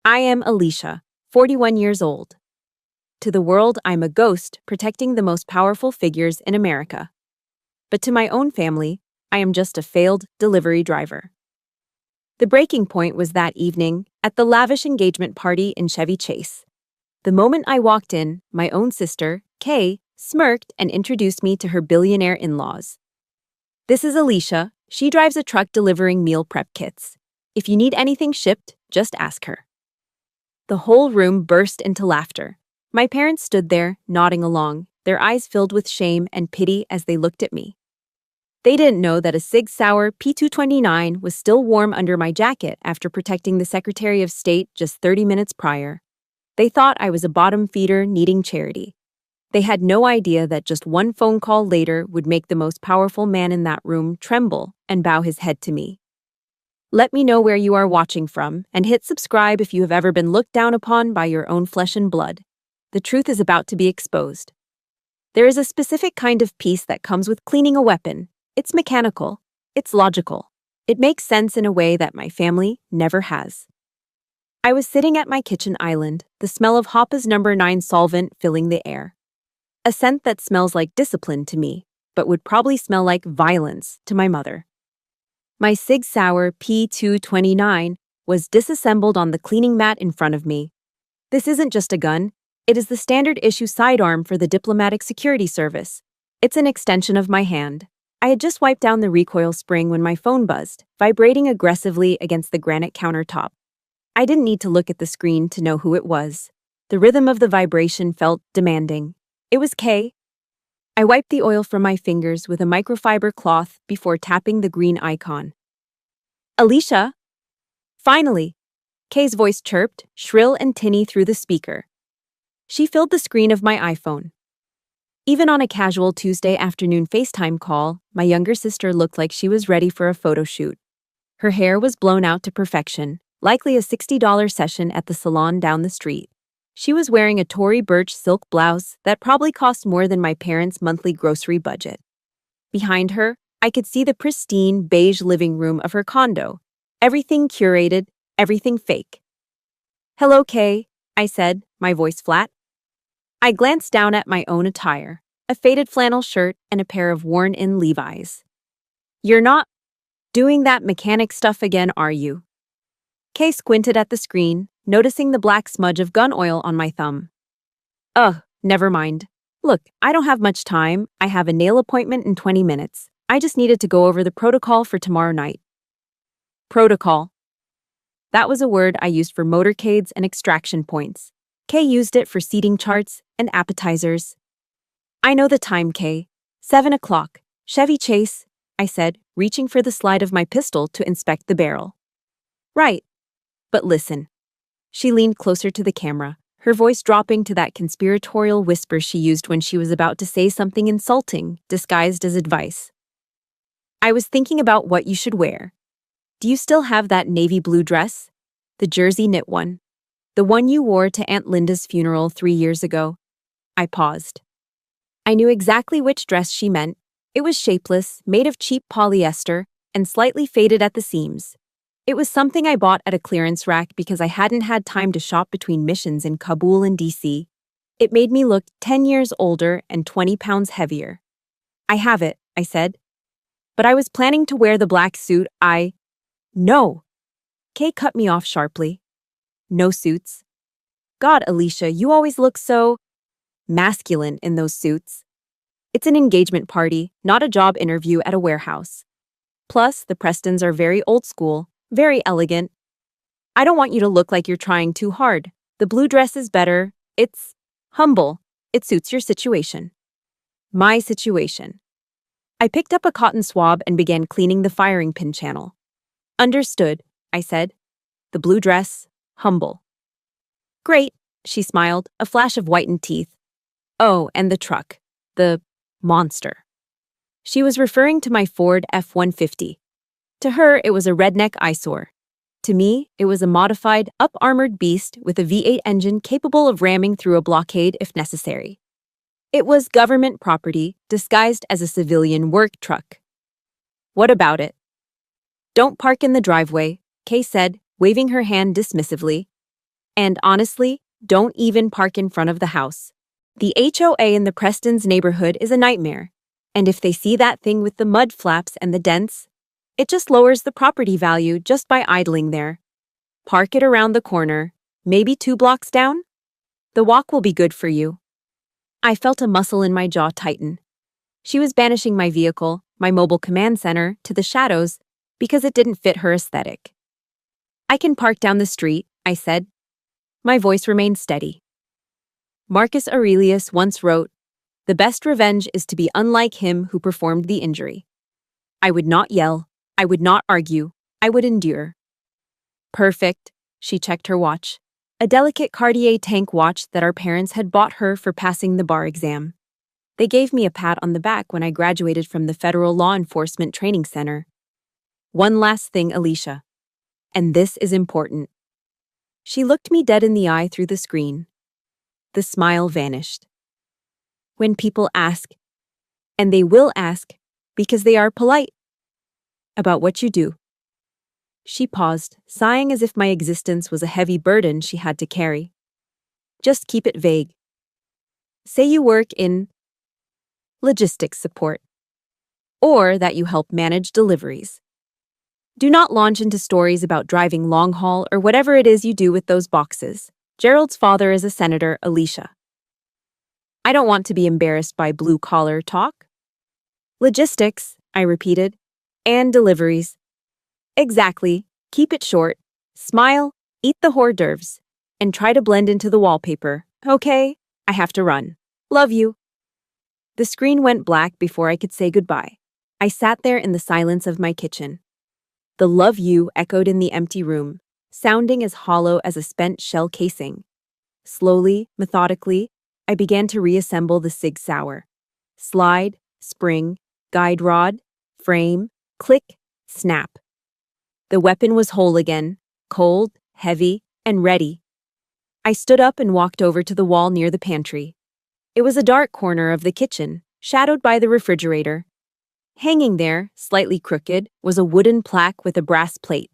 I am Alicia, 41 years old. To the world, I'm a ghost protecting the most powerful figures in America. But to my own family, I am just a failed delivery driver. The breaking point was that evening at the lavish engagement party in Chevy Chase. The moment I walked in, my own sister, Kay, smirked and introduced me to her billionaire in-laws. This is Alicia. She drives a truck delivering meal prep kits. If you need anything shipped, just ask her. The whole room burst into laughter. My parents stood there, nodding along, their eyes filled with shame and pity as they looked at me. They didn't know that a Sig Sauer P229 was still warm under my jacket after protecting the Secretary of State just 30 minutes prior. They thought I was a bottom feeder needing charity. They had no idea that just one phone call later would make the most powerful man in that room tremble and bow his head to me. Let me know where you are watching from, and hit subscribe if you have ever been looked down upon by your own flesh and blood. The truth is about to be exposed. There is a specific kind of peace that comes with cleaning a weapon. It's mechanical. It's logical. It makes sense in a way that my family never has. I was sitting at my kitchen island, the smell of Hoppa's No. 9 solvent filling the air. A scent that smells like discipline to me, but would probably smell like violence to my mother. My Sig Sauer P229 was disassembled on the cleaning mat in front of me. This isn't just a gun. It is the standard issue sidearm for the Diplomatic Security Service. It's an extension of my hand. I had just wiped down the recoil spring when my phone buzzed, vibrating aggressively against the granite countertop. I didn't need to look at the screen to know who it was. The rhythm of the vibration felt demanding. It was Kay. I wiped the oil from my fingers with a microfiber cloth before tapping the green icon. Alicia! Finally! Kay's voice chirped, shrill and tinny through the speaker. She filled the screen of my iPhone. Even on a casual Tuesday afternoon FaceTime call, my younger sister looked like she was ready for a photo shoot. Her hair was blown out to perfection, likely a $60 session at the salon down the street. She was wearing a Tory Burch silk blouse that probably cost more than my parents' monthly grocery budget. Behind her, I could see the pristine beige living room of her condo. Everything curated, everything fake. "Hello, Kay," I said, my voice flat. I glanced down at my own attire, a faded flannel shirt and a pair of worn-in Levi's. "You're not doing that mechanic stuff again, are you?" Kay squinted at the screen, noticing the black smudge of gun oil on my thumb. "Ugh, never mind. Look, I don't have much time. I have a nail appointment in 20 minutes. I just needed to go over the protocol for tomorrow night." Protocol. That was a word I used for motorcades and extraction points. Kay used it for seating charts and appetizers. "I know the time, Kay. 7 o'clock. Chevy Chase," I said, reaching for the slide of my pistol to inspect the barrel. "Right. But listen." She leaned closer to the camera, her voice dropping to that conspiratorial whisper she used when she was about to say something insulting, disguised as advice. "I was thinking about what you should wear. Do you still have that navy blue dress? The jersey knit one? The one you wore to Aunt Linda's funeral 3 years ago?" I paused. I knew exactly which dress she meant. It was shapeless, made of cheap polyester, and slightly faded at the seams. It was something I bought at a clearance rack because I hadn't had time to shop between missions in Kabul and DC. It made me look 10 years older and 20 pounds heavier. "I have it," I said. "But I was planning to wear the black suit. No!" Kay cut me off sharply. "No suits. God, Alicia, you always look so masculine in those suits. It's an engagement party, not a job interview at a warehouse. Plus, the Prestons are very old school. Very elegant. I don't want you to look like you're trying too hard. The blue dress is better. It's humble. It suits your situation." My situation. I picked up a cotton swab and began cleaning the firing pin channel. "Understood," I said. "The blue dress, humble." "Great," she smiled, a flash of whitened teeth. "Oh, and the truck. The monster." She was referring to my Ford F-150. To her, it was a redneck eyesore. To me, it was a modified, up-armored beast with a V8 engine capable of ramming through a blockade if necessary. It was government property, disguised as a civilian work truck. "What about it?" "Don't park in the driveway," Kay said, waving her hand dismissively. And honestly, don't even park in front of the house. The HOA in the Preston's neighborhood is a nightmare. And if they see that thing with the mud flaps and the dents, it just lowers the property value just by idling there. Park it around the corner, maybe 2 blocks down. The walk will be good for you. I felt a muscle in my jaw tighten. She was banishing my vehicle, my mobile command center, to the shadows because it didn't fit her aesthetic. I can park down the street, I said. My voice remained steady. Marcus Aurelius once wrote, "The best revenge is to be unlike him who performed the injury." I would not yell. I would not argue. I would endure. Perfect. She checked her watch. A delicate Cartier tank watch that our parents had bought her for passing the bar exam. They gave me a pat on the back when I graduated from the Federal Law Enforcement Training Center. One last thing, Alicia. And this is important. She looked me dead in the eye through the screen. The smile vanished. When people ask, and they will ask, because they are polite, about what you do. She paused, sighing as if my existence was a heavy burden she had to carry. Just keep it vague. Say you work in logistics support, or that you help manage deliveries. Do not launch into stories about driving long haul or whatever it is you do with those boxes. Gerald's father is a senator, Alicia. I don't want to be embarrassed by blue-collar talk. Logistics, I repeated, and deliveries. Exactly. Keep it short. Smile, eat the hors d'oeuvres, and try to blend into the wallpaper. Okay? I have to run. Love you. The screen went black before I could say goodbye. I sat there in the silence of my kitchen. The love you echoed in the empty room, sounding as hollow as a spent shell casing. Slowly, methodically, I began to reassemble the Sig Sauer. Slide, spring, guide rod, frame, click, snap. The weapon was whole again, cold, heavy, and ready. I stood up and walked over to the wall near the pantry. It was a dark corner of the kitchen, shadowed by the refrigerator. Hanging there, slightly crooked, was a wooden plaque with a brass plate.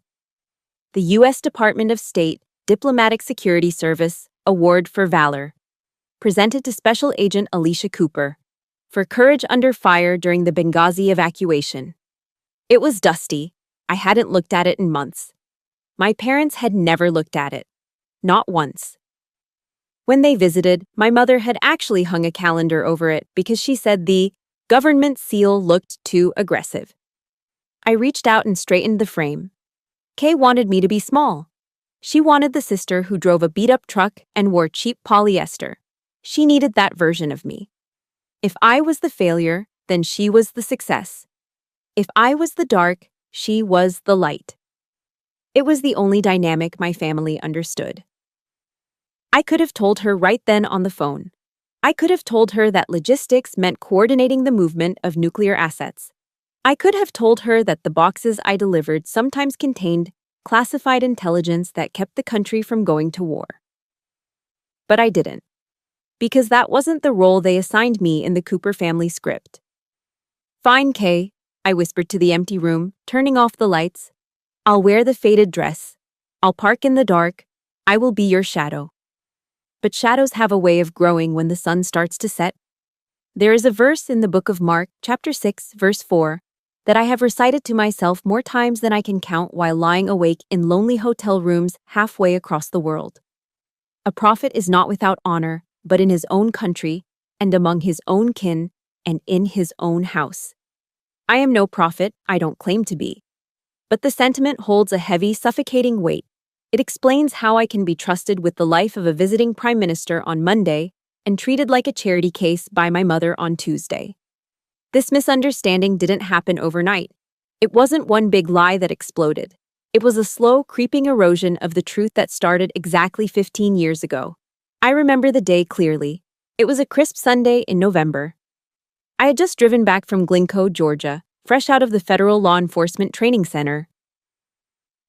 The U.S. Department of State Diplomatic Security Service Award for Valor, presented to Special Agent Alicia Cooper, for courage under fire during the Benghazi evacuation. It was dusty. I hadn't looked at it in months. My parents had never looked at it. Not once. When they visited, my mother had actually hung a calendar over it because she said the government seal looked too aggressive. I reached out and straightened the frame. Kay wanted me to be small. She wanted the sister who drove a beat-up truck and wore cheap polyester. She needed that version of me. If I was the failure, then she was the success. If I was the dark, she was the light. It was the only dynamic my family understood. I could have told her right then on the phone. I could have told her that logistics meant coordinating the movement of nuclear assets. I could have told her that the boxes I delivered sometimes contained classified intelligence that kept the country from going to war. But I didn't. Because that wasn't the role they assigned me in the Cooper family script. Fine, Kay, I whispered to the empty room, turning off the lights. I'll wear the faded dress. I'll park in the dark. I will be your shadow. But shadows have a way of growing when the sun starts to set. There is a verse in the book of Mark, chapter 6, verse 4, that I have recited to myself more times than I can count while lying awake in lonely hotel rooms halfway across the world. A prophet is not without honor, but in his own country, and among his own kin, and in his own house. I am no prophet, I don't claim to be. But the sentiment holds a heavy, suffocating weight. It explains how I can be trusted with the life of a visiting prime minister on Monday and treated like a charity case by my mother on Tuesday. This misunderstanding didn't happen overnight. It wasn't one big lie that exploded. It was a slow, creeping erosion of the truth that started exactly 15 years ago. I remember the day clearly. It was a crisp Sunday in November. I had just driven back from Glencoe, Georgia, fresh out of the Federal Law Enforcement Training Center.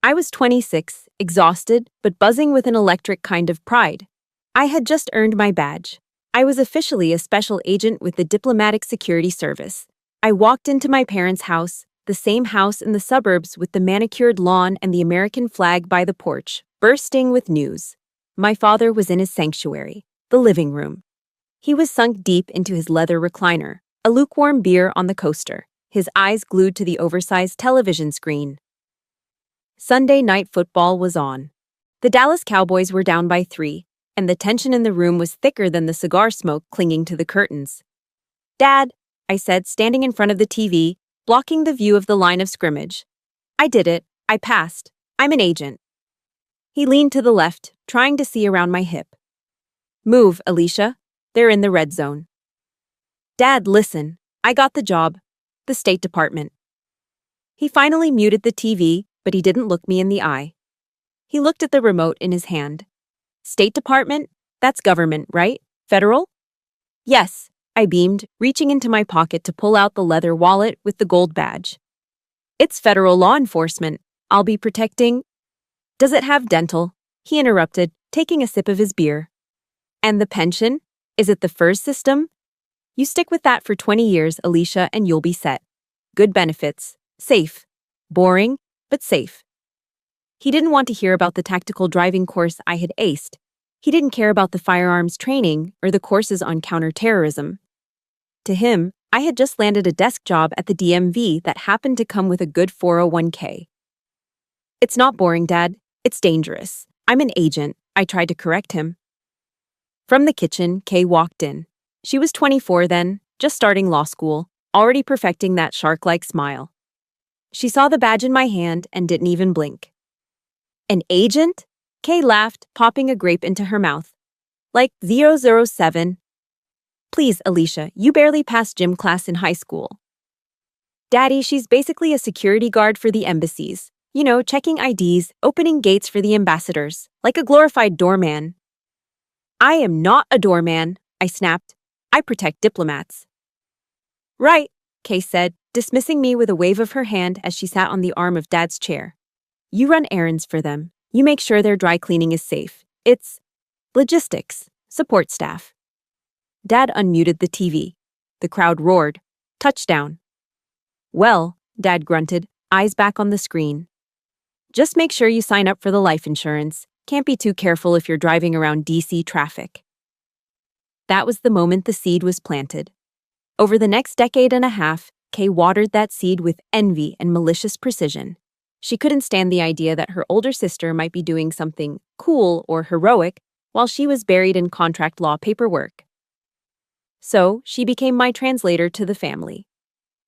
I was 26, exhausted, but buzzing with an electric kind of pride. I had just earned my badge. I was officially a special agent with the Diplomatic Security Service. I walked into my parents' house, the same house in the suburbs with the manicured lawn and the American flag by the porch, bursting with news. My father was in his sanctuary, the living room. He was sunk deep into his leather recliner, a lukewarm beer on the coaster, his eyes glued to the oversized television screen. Sunday night football was on. The Dallas Cowboys were down by 3, and the tension in the room was thicker than the cigar smoke clinging to the curtains. "Dad," I said, standing in front of the TV, blocking the view of the line of scrimmage. "I did it. I passed. I'm an agent." He leaned to the left, trying to see around my hip. "Move, Alicia. They're in the red zone." "Dad, listen. I got the job. The State Department." He finally muted the TV, but he didn't look me in the eye. He looked at the remote in his hand. "State Department? That's government, right? Federal?" "Yes," I beamed, reaching into my pocket to pull out the leather wallet with the gold badge. "It's federal law enforcement. I'll be protecting—" "Does it have dental?" he interrupted, taking a sip of his beer. "And the pension? Is it the FERS system? You stick with that for 20 years, Alicia, and you'll be set. Good benefits. Safe. Boring, but safe." He didn't want to hear about the tactical driving course I had aced. He didn't care about the firearms training or the courses on counterterrorism. To him, I had just landed a desk job at the DMV that happened to come with a good 401k. "It's not boring, Dad. It's dangerous. I'm an agent," I tried to correct him. From the kitchen, Kay walked in. She was 24 then, just starting law school, already perfecting that shark-like smile. She saw the badge in my hand and didn't even blink. "An agent?" Kay laughed, popping a grape into her mouth. "Like 007. Please, Alicia, you barely passed gym class in high school." "Daddy, she's basically a security guard for the embassies. You know, checking IDs, opening gates for the ambassadors, like a glorified doorman." "I am not a doorman," I snapped. "I protect diplomats." "Right," Kay said, dismissing me with a wave of her hand as she sat on the arm of Dad's chair. "You run errands for them. You make sure their dry cleaning is safe. It's logistics, support staff." Dad unmuted the TV. The crowd roared. "Touchdown." "Well," Dad grunted, eyes back on the screen. "Just make sure you sign up for the life insurance. Can't be too careful if you're driving around DC traffic." That was the moment the seed was planted. Over the next decade and a half, Kay watered that seed with envy and malicious precision. She couldn't stand the idea that her older sister might be doing something cool or heroic while she was buried in contract law paperwork. So, she became my translator to the family.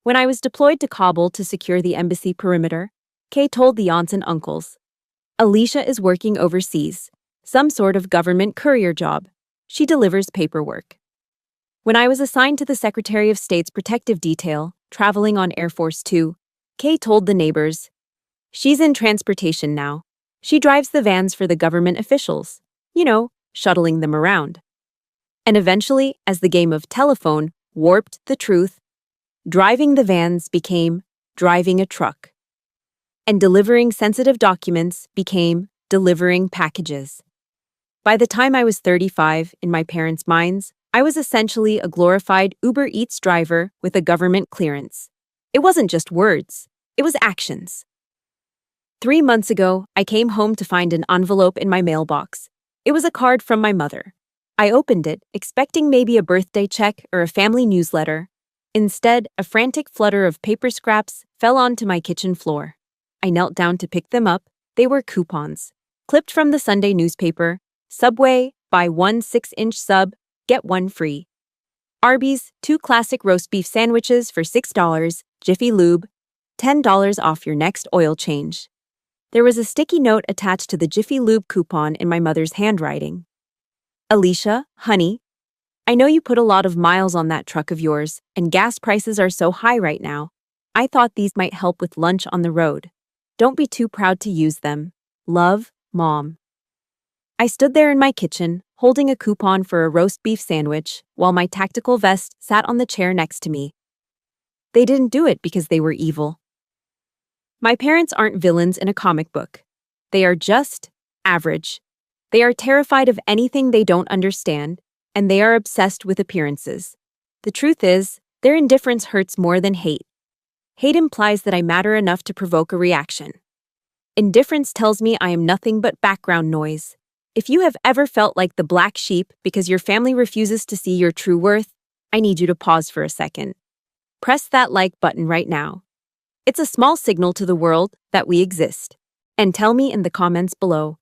When I was deployed to Kabul to secure the embassy perimeter, Kay told the aunts and uncles, "Alicia is working overseas, some sort of government courier job. She delivers paperwork." When I was assigned to the Secretary of State's protective detail, traveling on Air Force 2, Kay told the neighbors, "She's in transportation now. She drives the vans for the government officials, you know, shuttling them around." And eventually, as the game of telephone warped the truth, driving the vans became driving a truck. And delivering sensitive documents became delivering packages. By the time I was 35, in my parents' minds, I was essentially a glorified Uber Eats driver with a government clearance. It wasn't just words, it was actions. 3 months ago, I came home to find an envelope in my mailbox. It was a card from my mother. I opened it, expecting maybe a birthday check or a family newsletter. Instead, a frantic flutter of paper scraps fell onto my kitchen floor. I knelt down to pick them up. They were coupons, clipped from the Sunday newspaper. Subway, buy 1 6-inch sub, get 1 free. Arby's, 2 classic roast beef sandwiches for $6. Jiffy Lube, $10 off your next oil change. There was a sticky note attached to the Jiffy Lube coupon in my mother's handwriting. "Alicia, honey, I know you put a lot of miles on that truck of yours, and gas prices are so high right now. I thought these might help with lunch on the road. Don't be too proud to use them. Love, Mom." I stood there in my kitchen, holding a coupon for a roast beef sandwich, while my tactical vest sat on the chair next to me. They didn't do it because they were evil. My parents aren't villains in a comic book. They are just average. They are terrified of anything they don't understand, and they are obsessed with appearances. The truth is, their indifference hurts more than hate. Hate implies that I matter enough to provoke a reaction. Indifference tells me I am nothing but background noise. If you have ever felt like the black sheep because your family refuses to see your true worth, I need you to pause for a second. Press that like button right now. It's a small signal to the world that we exist. And tell me in the comments below,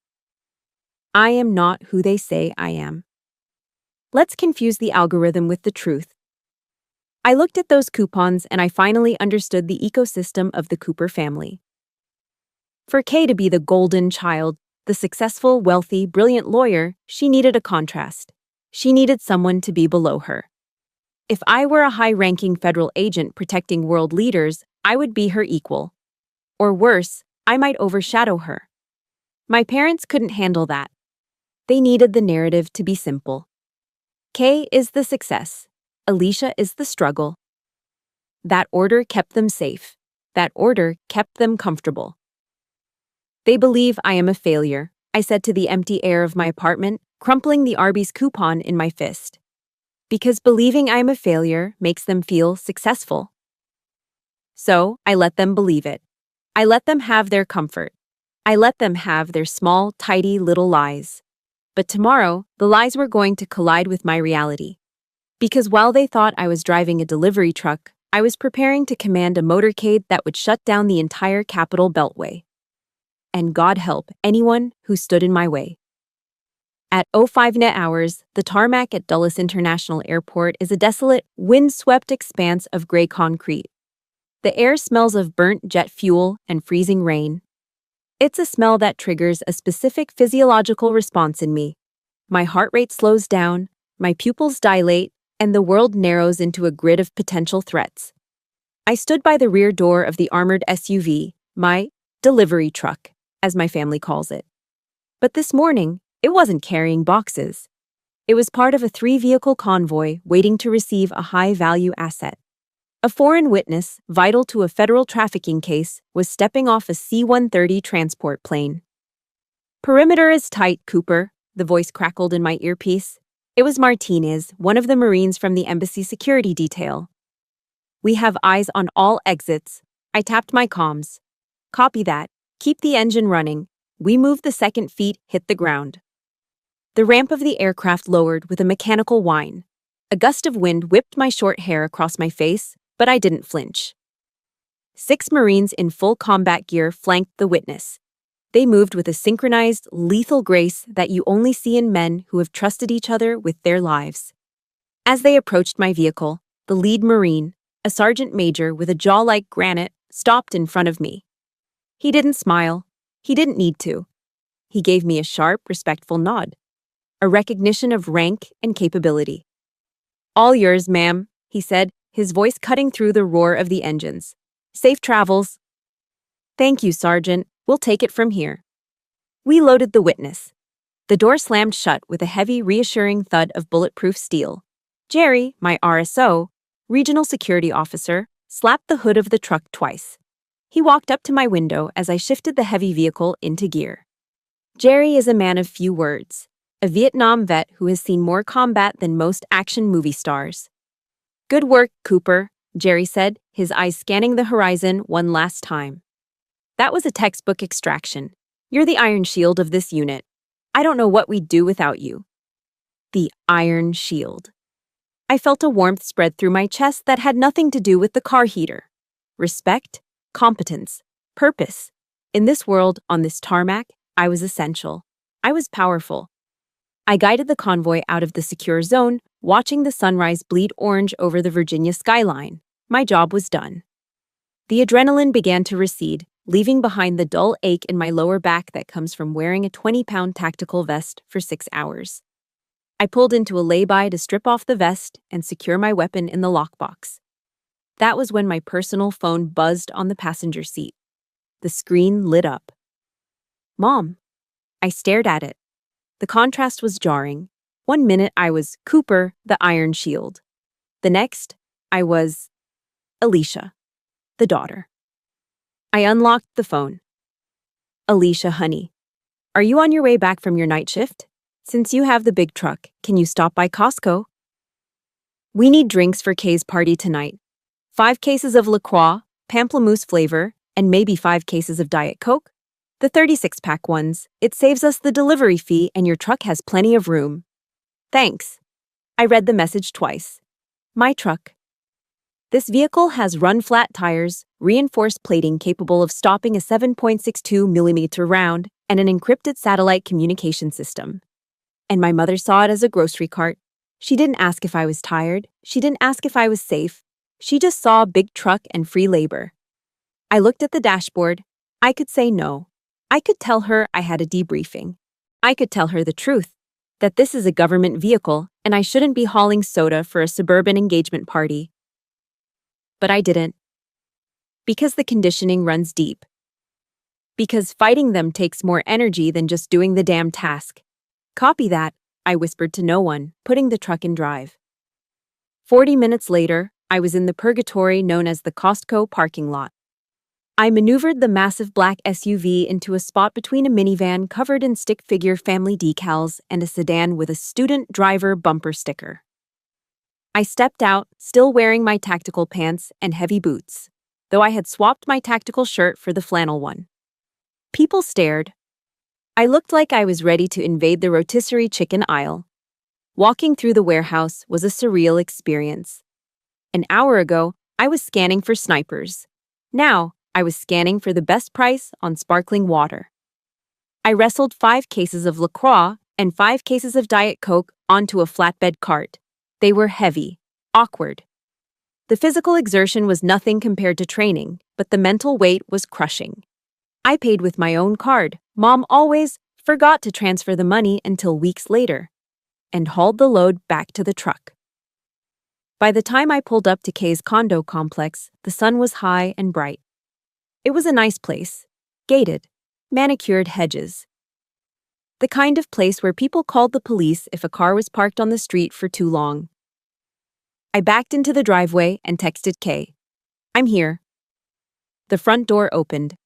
I am not who they say I am. Let's confuse the algorithm with the truth. I looked at those coupons and I finally understood the ecosystem of the Cooper family. For Kay to be the golden child, the successful, wealthy, brilliant lawyer, she needed a contrast. She needed someone to be below her. If I were a high-ranking federal agent protecting world leaders, I would be her equal. Or worse, I might overshadow her. My parents couldn't handle that. They needed the narrative to be simple. Kay is the success. Alicia is the struggle. That order kept them safe. That order kept them comfortable. They believe I am a failure, I said to the empty air of my apartment, crumpling the Arby's coupon in my fist. Because believing I am a failure makes them feel successful. So, I let them believe it. I let them have their comfort. I let them have their small, tidy little lies. But tomorrow, the lies were going to collide with my reality. Because while they thought I was driving a delivery truck, I was preparing to command a motorcade that would shut down the entire Capitol Beltway. And God help anyone who stood in my way. At 05 net hours, the tarmac at Dulles International Airport is a desolate, wind-swept expanse of gray concrete. The air smells of burnt jet fuel and freezing rain. It's a smell that triggers a specific physiological response in me. My heart rate slows down, my pupils dilate, and the world narrows into a grid of potential threats. I stood by the rear door of the armored SUV, my delivery truck, as my family calls it. But this morning, it wasn't carrying boxes. It was part of a 3-vehicle convoy waiting to receive a high-value asset. A foreign witness, vital to a federal trafficking case, was stepping off a C-130 transport plane. Perimeter is tight, Cooper, the voice crackled in my earpiece. It was Martinez, one of the Marines from the embassy security detail. We have eyes on all exits. I tapped my comms. Copy that. Keep the engine running. We move the second feet hit the ground. The ramp of the aircraft lowered with a mechanical whine. A gust of wind whipped my short hair across my face, but I didn't flinch. 6 Marines in full combat gear flanked the witness. They moved with a synchronized, lethal grace that you only see in men who have trusted each other with their lives. As they approached my vehicle, the lead Marine, a sergeant major with a jaw like granite, stopped in front of me. He didn't smile. He didn't need to. He gave me a sharp, respectful nod, a recognition of rank and capability. All yours, ma'am, he said, his voice cutting through the roar of the engines. Safe travels. Thank you, Sergeant. We'll take it from here. We loaded the witness. The door slammed shut with a heavy, reassuring thud of bulletproof steel. Jerry, my RSO, regional security officer, slapped the hood of the truck twice. He walked up to my window as I shifted the heavy vehicle into gear. Jerry is a man of few words, a Vietnam vet who has seen more combat than most action movie stars. Good work, Cooper, Jerry said, his eyes scanning the horizon one last time. That was a textbook extraction. You're the iron shield of this unit. I don't know what we'd do without you. The iron shield. I felt a warmth spread through my chest that had nothing to do with the car heater. Respect, competence, purpose. In this world, on this tarmac, I was essential. I was powerful. I guided the convoy out of the secure zone, watching the sunrise bleed orange over the Virginia skyline. My job was done. The adrenaline began to recede, leaving behind the dull ache in my lower back that comes from wearing a 20-pound tactical vest for 6 hours. I pulled into a lay-by to strip off the vest and secure my weapon in the lockbox. That was when my personal phone buzzed on the passenger seat. The screen lit up. Mom. I stared at it. The contrast was jarring. 1 minute I was Cooper, the Iron Shield. The next, I was Alicia, the daughter. I unlocked the phone. Alicia, honey, are you on your way back from your night shift? Since you have the big truck, can you stop by Costco? We need drinks for Kay's party tonight. 5 cases of La Croix, pamplemousse flavor, and maybe 5 cases of Diet Coke. The 36-pack ones. It saves us the delivery fee and your truck has plenty of room. Thanks. I read the message twice. My truck. This vehicle has run-flat tires, reinforced plating capable of stopping a 7.62mm round, and an encrypted satellite communication system. And my mother saw it as a grocery cart. She didn't ask if I was tired. She didn't ask if I was safe. She just saw a big truck and free labor. I looked at the dashboard. I could say no. I could tell her I had a debriefing. I could tell her the truth, that this is a government vehicle and I shouldn't be hauling soda for a suburban engagement party. But I didn't. Because the conditioning runs deep. Because fighting them takes more energy than just doing the damn task. Copy that, I whispered to no one, putting the truck in drive. 40 minutes later, I was in the purgatory known as the Costco parking lot. I maneuvered the massive black SUV into a spot between a minivan covered in stick figure family decals and a sedan with a student driver bumper sticker. I stepped out, still wearing my tactical pants and heavy boots, though I had swapped my tactical shirt for the flannel one. People stared. I looked like I was ready to invade the rotisserie chicken aisle. Walking through the warehouse was a surreal experience. An hour ago, I was scanning for snipers. Now, I was scanning for the best price on sparkling water. I wrestled 5 cases of LaCroix and 5 cases of Diet Coke onto a flatbed cart. They were heavy, awkward. The physical exertion was nothing compared to training, but the mental weight was crushing. I paid with my own card. Mom always forgot to transfer the money until weeks later, and hauled the load back to the truck. By the time I pulled up to Kay's condo complex, the sun was high and bright. It was a nice place, gated, manicured hedges. The kind of place where people called the police if a car was parked on the street for too long. I backed into the driveway and texted Kay. I'm here. The front door opened.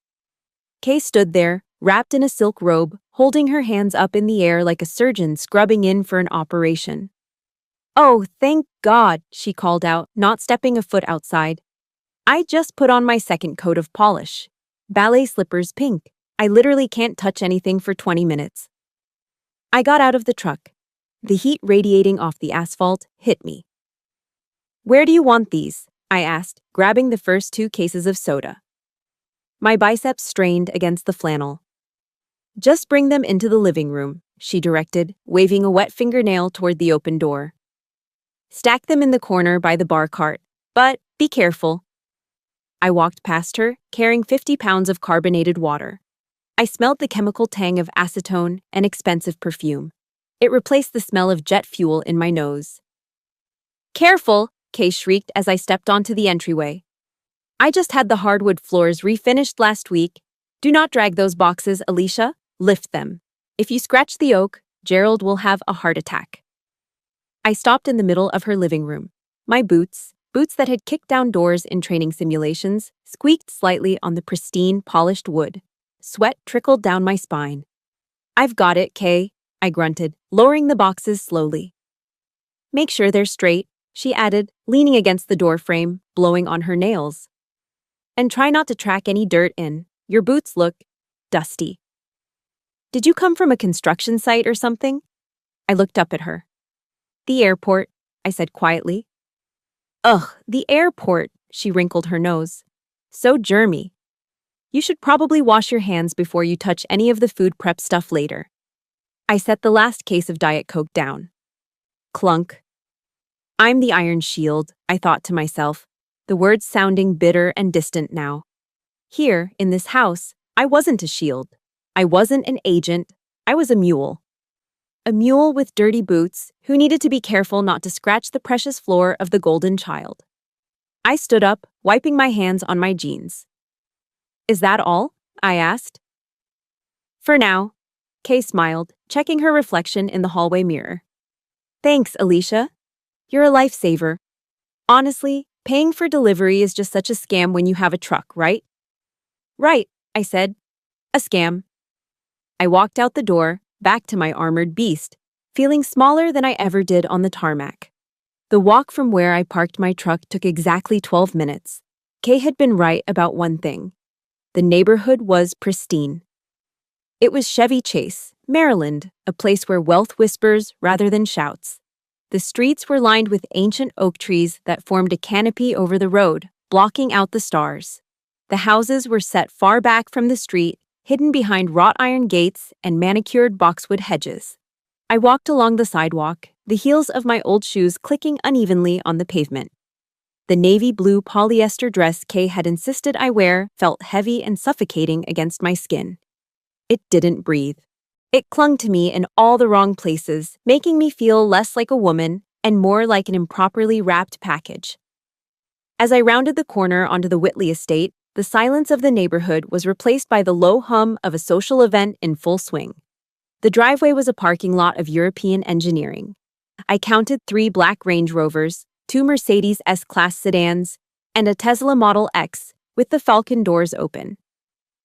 Kay stood there, wrapped in a silk robe, holding her hands up in the air like a surgeon scrubbing in for an operation. Oh, thank God, she called out, not stepping a foot outside. I just put on my second coat of polish. Ballet slippers pink. I literally can't touch anything for 20 minutes. I got out of the truck. The heat radiating off the asphalt hit me. Where do you want these? I asked, grabbing the first 2 cases of soda. My biceps strained against the flannel. Just bring them into the living room, she directed, waving a wet fingernail toward the open door. Stack them in the corner by the bar cart, but be careful. I walked past her, carrying 50 pounds of carbonated water. I smelled the chemical tang of acetone and expensive perfume. It replaced the smell of jet fuel in my nose. Careful, Kay shrieked as I stepped onto the entryway. I just had the hardwood floors refinished last week. Do not drag those boxes, Alicia. Lift them. If you scratch the oak, Gerald will have a heart attack. I stopped in the middle of her living room. My boots that had kicked down doors in training simulations, squeaked slightly on the pristine, polished wood. Sweat trickled down my spine. I've got it, Kay, I grunted, lowering the boxes slowly. Make sure they're straight, she added, leaning against the doorframe, blowing on her nails. And try not to track any dirt in. Your boots look dusty. Did you come from a construction site or something? I looked up at her. The airport, I said quietly. Ugh, the airport, she wrinkled her nose. So germy. You should probably wash your hands before you touch any of the food prep stuff later. I set the last case of Diet Coke down. Clunk. I'm the Iron Shield, I thought to myself, the words sounding bitter and distant now. Here, in this house, I wasn't a shield. I wasn't an agent. I was a mule. A mule with dirty boots who needed to be careful not to scratch the precious floor of the Golden Child. I stood up, wiping my hands on my jeans. Is that all? I asked. For now, Kay smiled, checking her reflection in the hallway mirror. Thanks, Alicia. You're a lifesaver. Honestly, paying for delivery is just such a scam when you have a truck, right? Right, I said. A scam. I walked out the door, back to my armored beast, feeling smaller than I ever did on the tarmac. The walk from where I parked my truck took exactly 12 minutes. Kay had been right about one thing. The neighborhood was pristine. It was Chevy Chase, Maryland, a place where wealth whispers rather than shouts. The streets were lined with ancient oak trees that formed a canopy over the road, blocking out the stars. The houses were set far back from the street, hidden behind wrought iron gates and manicured boxwood hedges. I walked along the sidewalk, the heels of my old shoes clicking unevenly on the pavement. The navy blue polyester dress Kay had insisted I wear felt heavy and suffocating against my skin. It didn't breathe. It clung to me in all the wrong places, making me feel less like a woman and more like an improperly wrapped package. As I rounded the corner onto the Whitley estate, the silence of the neighborhood was replaced by the low hum of a social event in full swing. The driveway was a parking lot of European engineering. I counted 3 black Range Rovers, 2 Mercedes S-Class sedans, and a Tesla Model X with the Falcon doors open.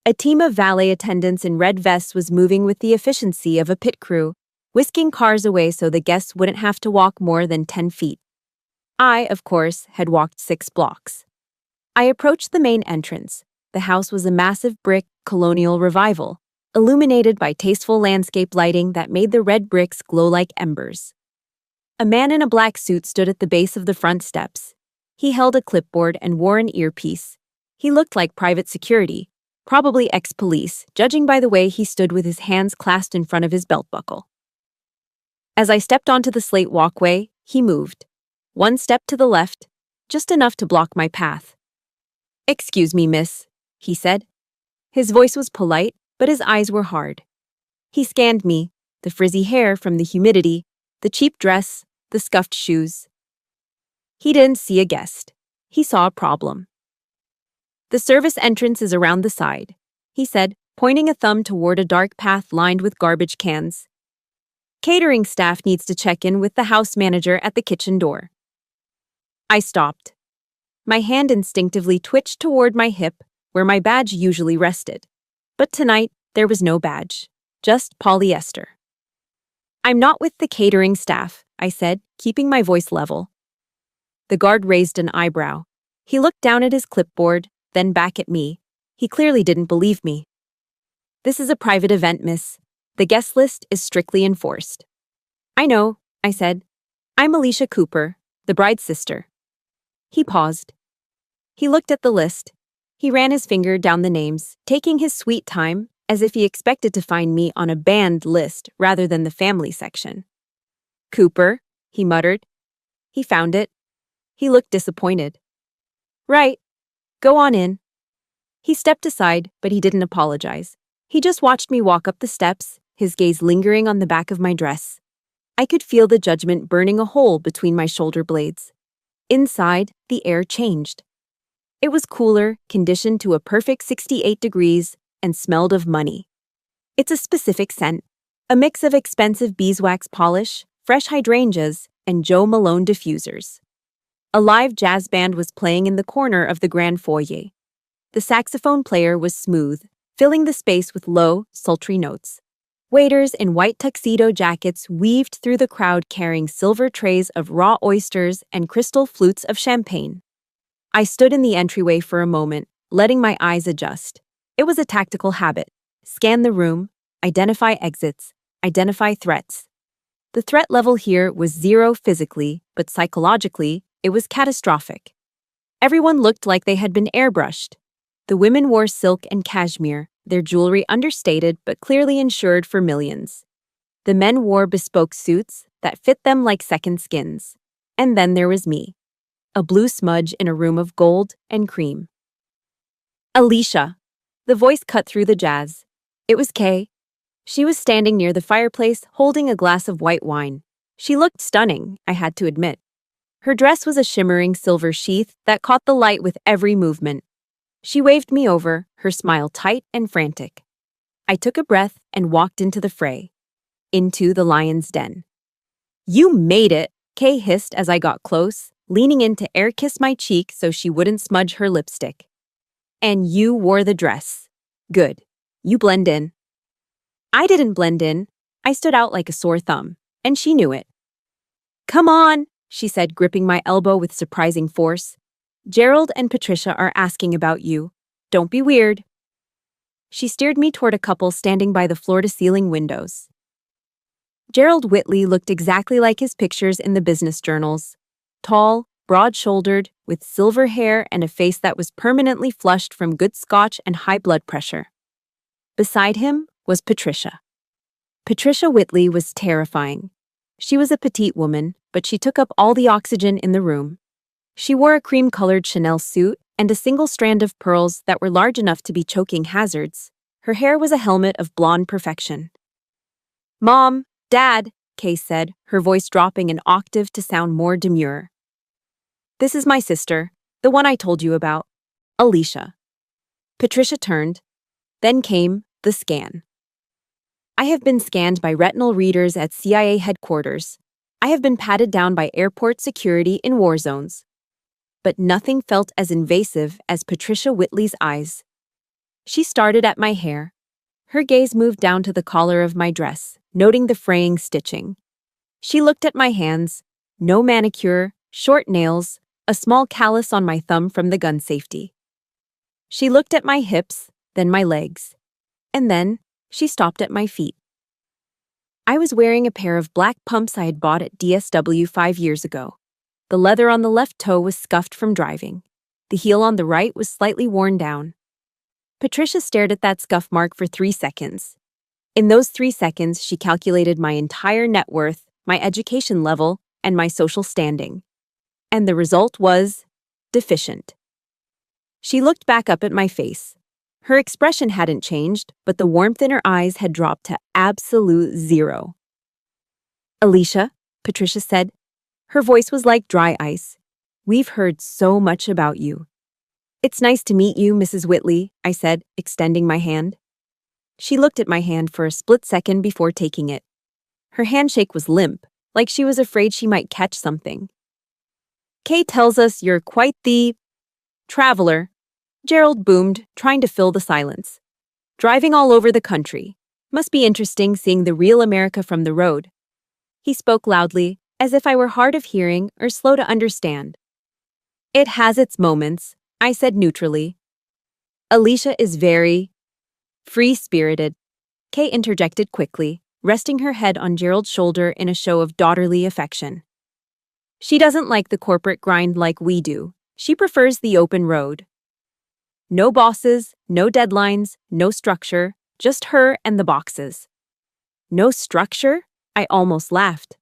A team of valet attendants in red vests was moving with the efficiency of a pit crew, whisking cars away so the guests wouldn't have to walk more than 10 feet. I, of course, had walked 6 blocks. I approached the main entrance. The house was a massive brick colonial revival, illuminated by tasteful landscape lighting that made the red bricks glow like embers. A man in a black suit stood at the base of the front steps. He held a clipboard and wore an earpiece. He looked like private security, probably ex-police, judging by the way he stood with his hands clasped in front of his belt buckle. As I stepped onto the slate walkway, he moved. 1 step to the left, just enough to block my path. "Excuse me, miss," he said. His voice was polite, but his eyes were hard. He scanned me, the frizzy hair from the humidity, the cheap dress, the scuffed shoes. He didn't see a guest. He saw a problem. "The service entrance is around the side," he said, pointing a thumb toward a dark path lined with garbage cans. "Catering staff needs to check in with the house manager at the kitchen door." I stopped. My hand instinctively twitched toward my hip, where my badge usually rested. But tonight, there was no badge, just polyester. "I'm not with the catering staff," I said, keeping my voice level. The guard raised an eyebrow. He looked down at his clipboard, then back at me. He clearly didn't believe me. "This is a private event, miss. The guest list is strictly enforced." "I know," I said. "I'm Alicia Cooper, the bride's sister." He paused. He looked at the list. He ran his finger down the names, taking his sweet time, as if he expected to find me on a banned list rather than the family section. "Cooper," he muttered. He found it. He looked disappointed. "Right. Go on in." He stepped aside, but he didn't apologize. He just watched me walk up the steps, his gaze lingering on the back of my dress. I could feel the judgment burning a hole between my shoulder blades. Inside, the air changed. It was cooler, conditioned to a perfect 68 degrees, and smelled of money. It's a specific scent, a mix of expensive beeswax polish, fresh hydrangeas, and Joe Malone diffusers. A live jazz band was playing in the corner of the grand foyer. The saxophone player was smooth, filling the space with low, sultry notes. Waiters in white tuxedo jackets weaved through the crowd carrying silver trays of raw oysters and crystal flutes of champagne. I stood in the entryway for a moment, letting my eyes adjust. It was a tactical habit. Scan the room, identify exits, identify threats. The threat level here was 0 physically, but psychologically, it was catastrophic. Everyone looked like they had been airbrushed. The women wore silk and cashmere, their jewelry understated but clearly insured for millions. The men wore bespoke suits that fit them like second skins. And then there was me, a blue smudge in a room of gold and cream. "Alicia." The voice cut through the jazz. It was Kay. She was standing near the fireplace, holding a glass of white wine. She looked stunning, I had to admit. Her dress was a shimmering silver sheath that caught the light with every movement. She waved me over, her smile tight and frantic. I took a breath and walked into the fray. Into the lion's den. "You made it," Kay hissed as I got close, leaning in to air-kiss my cheek so she wouldn't smudge her lipstick. "And you wore the dress. Good. You blend in." I didn't blend in. I stood out like a sore thumb, and she knew it. "Come on," she said, gripping my elbow with surprising force. "Gerald and Patricia are asking about you. Don't be weird." She steered me toward a couple standing by the floor-to-ceiling windows. Gerald Whitley looked exactly like his pictures in the business journals. Tall, broad-shouldered, with silver hair and a face that was permanently flushed from good scotch and high blood pressure. Beside him was Patricia. Patricia Whitley was terrifying. She was a petite woman, but she took up all the oxygen in the room. She wore a cream-colored Chanel suit and a single strand of pearls that were large enough to be choking hazards. Her hair was a helmet of blonde perfection. "Mom, Dad," Kay said, her voice dropping an octave to sound more demure. "This is my sister, the one I told you about, Alicia." Patricia turned. Then came the scan. I have been scanned by retinal readers at CIA headquarters. I have been patted down by airport security in war zones. But nothing felt as invasive as Patricia Whitley's eyes. She started at my hair. Her gaze moved down to the collar of my dress, noting the fraying stitching. She looked at my hands. No manicure, short nails, a small callus on my thumb from the gun safety. She looked at my hips, then my legs. And then she stopped at my feet. I was wearing a pair of black pumps I had bought at DSW 5 years ago. The leather on the left toe was scuffed from driving. The heel on the right was slightly worn down. Patricia stared at that scuff mark for 3 seconds. In those 3 seconds, she calculated my entire net worth, my education level, and my social standing. And the result was deficient. She looked back up at my face. Her expression hadn't changed, but the warmth in her eyes had dropped to absolute zero. "Alicia," Patricia said. Her voice was like dry ice. "We've heard so much about you." "It's nice to meet you, Mrs. Whitley," I said, extending my hand. She looked at my hand for a split second before taking it. Her handshake was limp, like she was afraid she might catch something. "Kay tells us you're quite the traveler," Gerald boomed, trying to fill the silence. "Driving all over the country. Must be interesting seeing the real America from the road." He spoke loudly, as if I were hard of hearing or slow to understand. "It has its moments," I said neutrally. "Alicia is very free-spirited," Kay interjected quickly, resting her head on Gerald's shoulder in a show of daughterly affection. "She doesn't like the corporate grind like we do. She prefers the open road. No bosses, no deadlines, no structure, just her and the boxes." "No structure?" I almost laughed.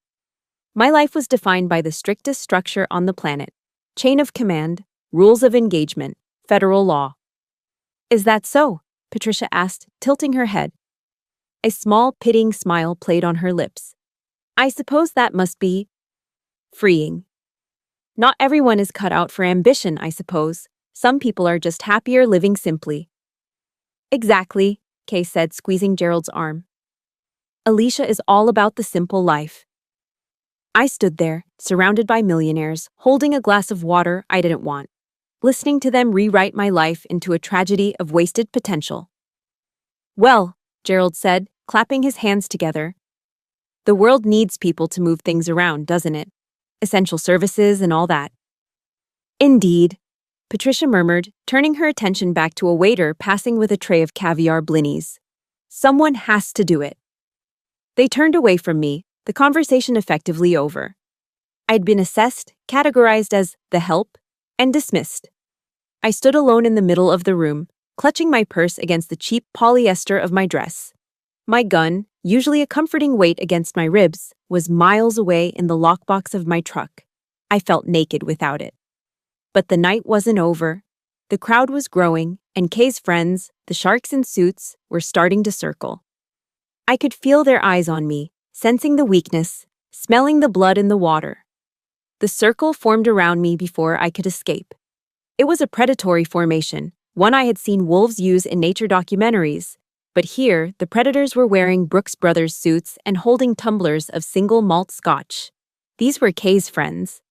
My life was defined by the strictest structure on the planet. Chain of command, rules of engagement, federal law. "Is that so?" Patricia asked, tilting her head. A small, pitying smile played on her lips. "I suppose that must be freeing. Not everyone is cut out for ambition, I suppose. Some people are just happier living simply." "Exactly," Kay said, squeezing Gerald's arm. "Alicia is all about the simple life." I stood there, surrounded by millionaires, holding a glass of water I didn't want, listening to them rewrite my life into a tragedy of wasted potential. "Well," Gerald said, clapping his hands together, "the world needs people to move things around, doesn't it? Essential services and all that." "Indeed," Patricia murmured, turning her attention back to a waiter passing with a tray of caviar blinis. "Someone has to do it." They turned away from me, the conversation effectively over. I'd been assessed, categorized as the help, and dismissed. I stood alone in the middle of the room, clutching my purse against the cheap polyester of my dress. My gun, usually a comforting weight against my ribs, was miles away in the lockbox of my truck. I felt naked without it. But the night wasn't over. The crowd was growing, and Kay's friends, the sharks in suits, were starting to circle. I could feel their eyes on me, sensing the weakness, smelling the blood in the water. The circle formed around me before I could escape. It was a predatory formation, one I had seen wolves use in nature documentaries, but here the predators were wearing Brooks Brothers suits and holding tumblers of single malt scotch. These were Kay's friends,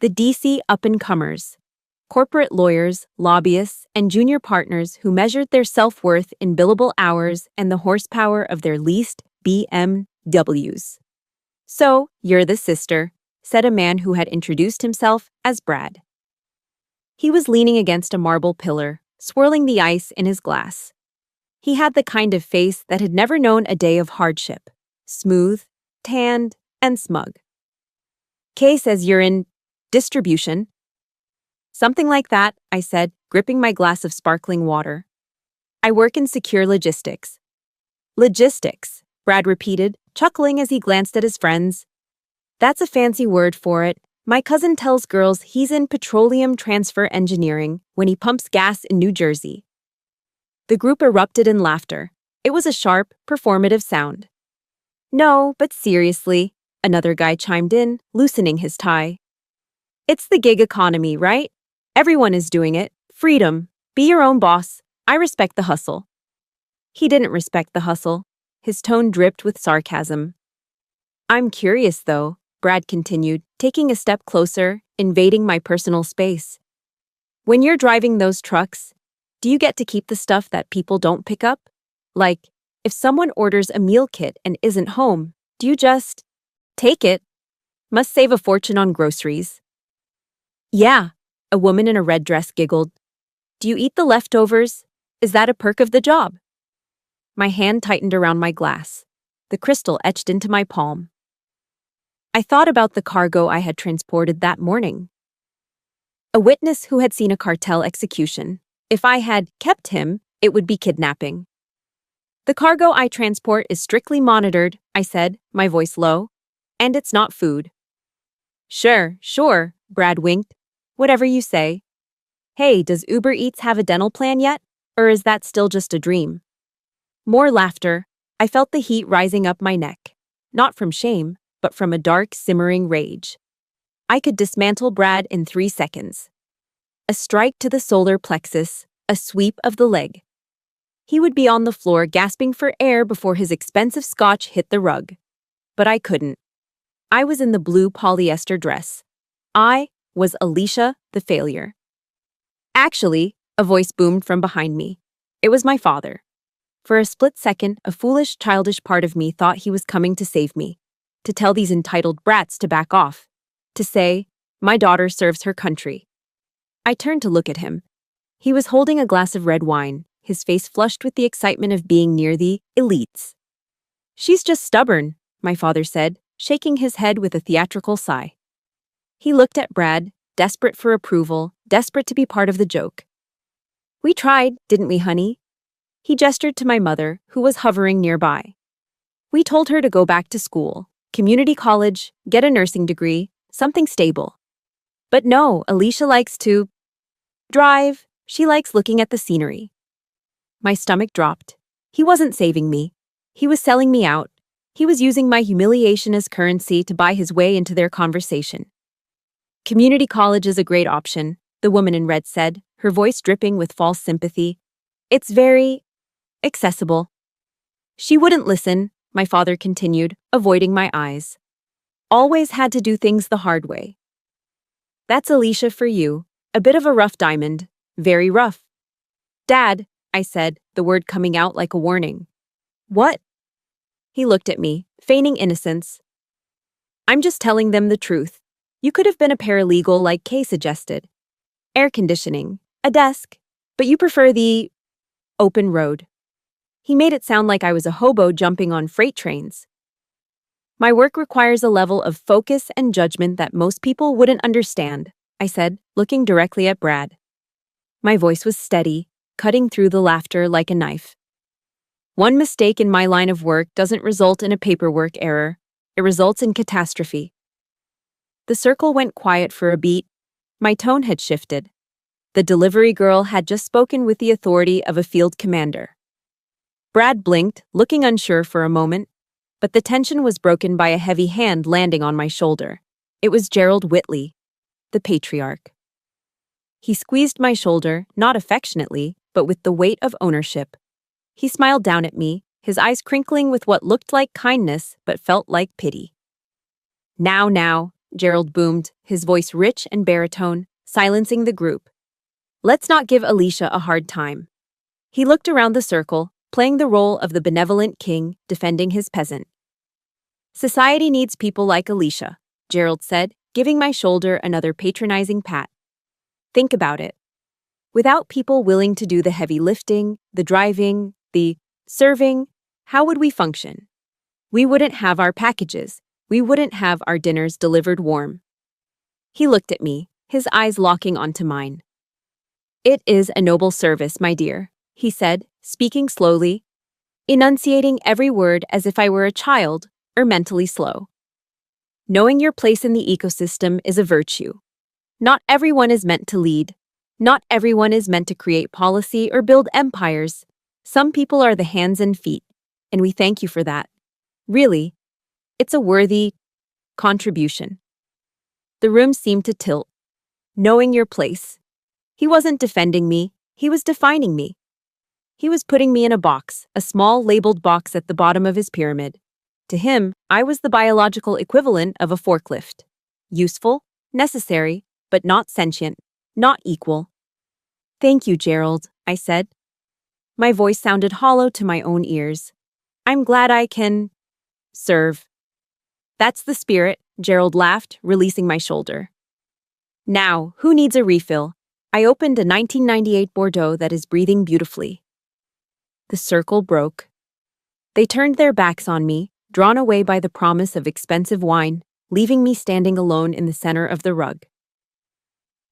the DC up-and-comers, corporate lawyers, lobbyists, and junior partners who measured their self-worth in billable hours and the horsepower of their leased BMWs. "So, you're the sister," said a man who had introduced himself as Brad. He was leaning against a marble pillar, swirling the ice in his glass. He had the kind of face that had never known a day of hardship. Smooth, tanned, and smug. Kay says you're in distribution. Something like that, I said, gripping my glass of sparkling water. I work in secure logistics. Logistics, Brad repeated, chuckling as he glanced at his friends. That's a fancy word for it. My cousin tells girls he's in petroleum transfer engineering when he pumps gas in New Jersey. The group erupted in laughter. It was a sharp, performative sound. No, but seriously, another guy chimed in, loosening his tie. It's the gig economy, right? Everyone is doing it. Freedom. Be your own boss. I respect the hustle. He didn't respect the hustle. His tone dripped with sarcasm. I'm curious, though, Brad continued, taking a step closer, invading my personal space. When you're driving those trucks, do you get to keep the stuff that people don't pick up? Like, if someone orders a meal kit and isn't home, do you just take it? Must save a fortune on groceries. Yeah, a woman in a red dress giggled. Do you eat the leftovers? Is that a perk of the job? My hand tightened around my glass. The crystal etched into my palm. I thought about the cargo I had transported that morning. A witness who had seen a cartel execution. If I had kept him, it would be kidnapping. The cargo I transport is strictly monitored, I said, my voice low. And it's not food. Sure, Brad winked. Whatever you say. Hey, does Uber Eats have a dental plan yet? Or is that still just a dream? More laughter. I felt the heat rising up my neck. Not from shame, but from a dark, simmering rage. I could dismantle Brad in 3 seconds. A strike to the solar plexus, a sweep of the leg. He would be on the floor gasping for air before his expensive scotch hit the rug. But I couldn't. I was in the blue polyester dress. I was Alicia the failure. Actually, a voice boomed from behind me. It was my father. For a split second, a foolish, childish part of me thought he was coming to save me, to tell these entitled brats to back off, to say, my daughter serves her country. I turned to look at him. He was holding a glass of red wine, his face flushed with the excitement of being near the elites. She's just stubborn, my father said, shaking his head with a theatrical sigh. He looked at Brad, desperate for approval, desperate to be part of the joke. We tried, didn't we, honey? He gestured to my mother, who was hovering nearby. We told her to go back to school, community college, get a nursing degree, something stable. But no, Alicia likes to drive. She likes looking at the scenery. My stomach dropped. He wasn't saving me. He was selling me out. He was using my humiliation as currency to buy his way into their conversation. Community college is a great option, the woman in red said, her voice dripping with false sympathy. It's very accessible. She wouldn't listen, my father continued, avoiding my eyes. Always had to do things the hard way. That's Alicia for you, a bit of a rough diamond, very rough. Dad, I said, the word coming out like a warning. What? He looked at me, feigning innocence. I'm just telling them the truth. You could have been a paralegal like Kay suggested. Air conditioning, a desk, but you prefer the open road. He made it sound like I was a hobo jumping on freight trains. My work requires a level of focus and judgment that most people wouldn't understand, I said, looking directly at Brad. My voice was steady, cutting through the laughter like a knife. One mistake in my line of work doesn't result in a paperwork error. It results in catastrophe. The circle went quiet for a beat. My tone had shifted. The delivery girl had just spoken with the authority of a field commander. Brad blinked, looking unsure for a moment, but the tension was broken by a heavy hand landing on my shoulder. It was Gerald Whitley, the patriarch. He squeezed my shoulder, not affectionately, but with the weight of ownership. He smiled down at me, his eyes crinkling with what looked like kindness but felt like pity. Now, Gerald boomed, his voice rich and baritone, silencing the group. Let's not give Alicia a hard time. He looked around the circle, playing the role of the benevolent king defending his peasant. Society needs people like Alicia, Gerald said, giving my shoulder another patronizing pat. Think about it. Without people willing to do the heavy lifting, the driving, the serving, how would we function? We wouldn't have our packages. We wouldn't have our dinners delivered warm. He looked at me, his eyes locking onto mine. It is a noble service, my dear, he said, speaking slowly, enunciating every word as if I were a child or mentally slow. Knowing your place in the ecosystem is a virtue. Not everyone is meant to lead. Not everyone is meant to create policy or build empires. Some people are the hands and feet, and we thank you for that. Really, it's a worthy contribution. The room seemed to tilt. Knowing your place. He wasn't defending me, he was defining me. He was putting me in a box, a small labeled box at the bottom of his pyramid. To him, I was the biological equivalent of a forklift. Useful, necessary, but not sentient, not equal. Thank you, Gerald, I said. My voice sounded hollow to my own ears. I'm glad I can serve. That's the spirit, Gerald laughed, releasing my shoulder. Now, who needs a refill? I opened a 1998 Bordeaux that is breathing beautifully. The circle broke. They turned their backs on me, drawn away by the promise of expensive wine, leaving me standing alone in the center of the rug.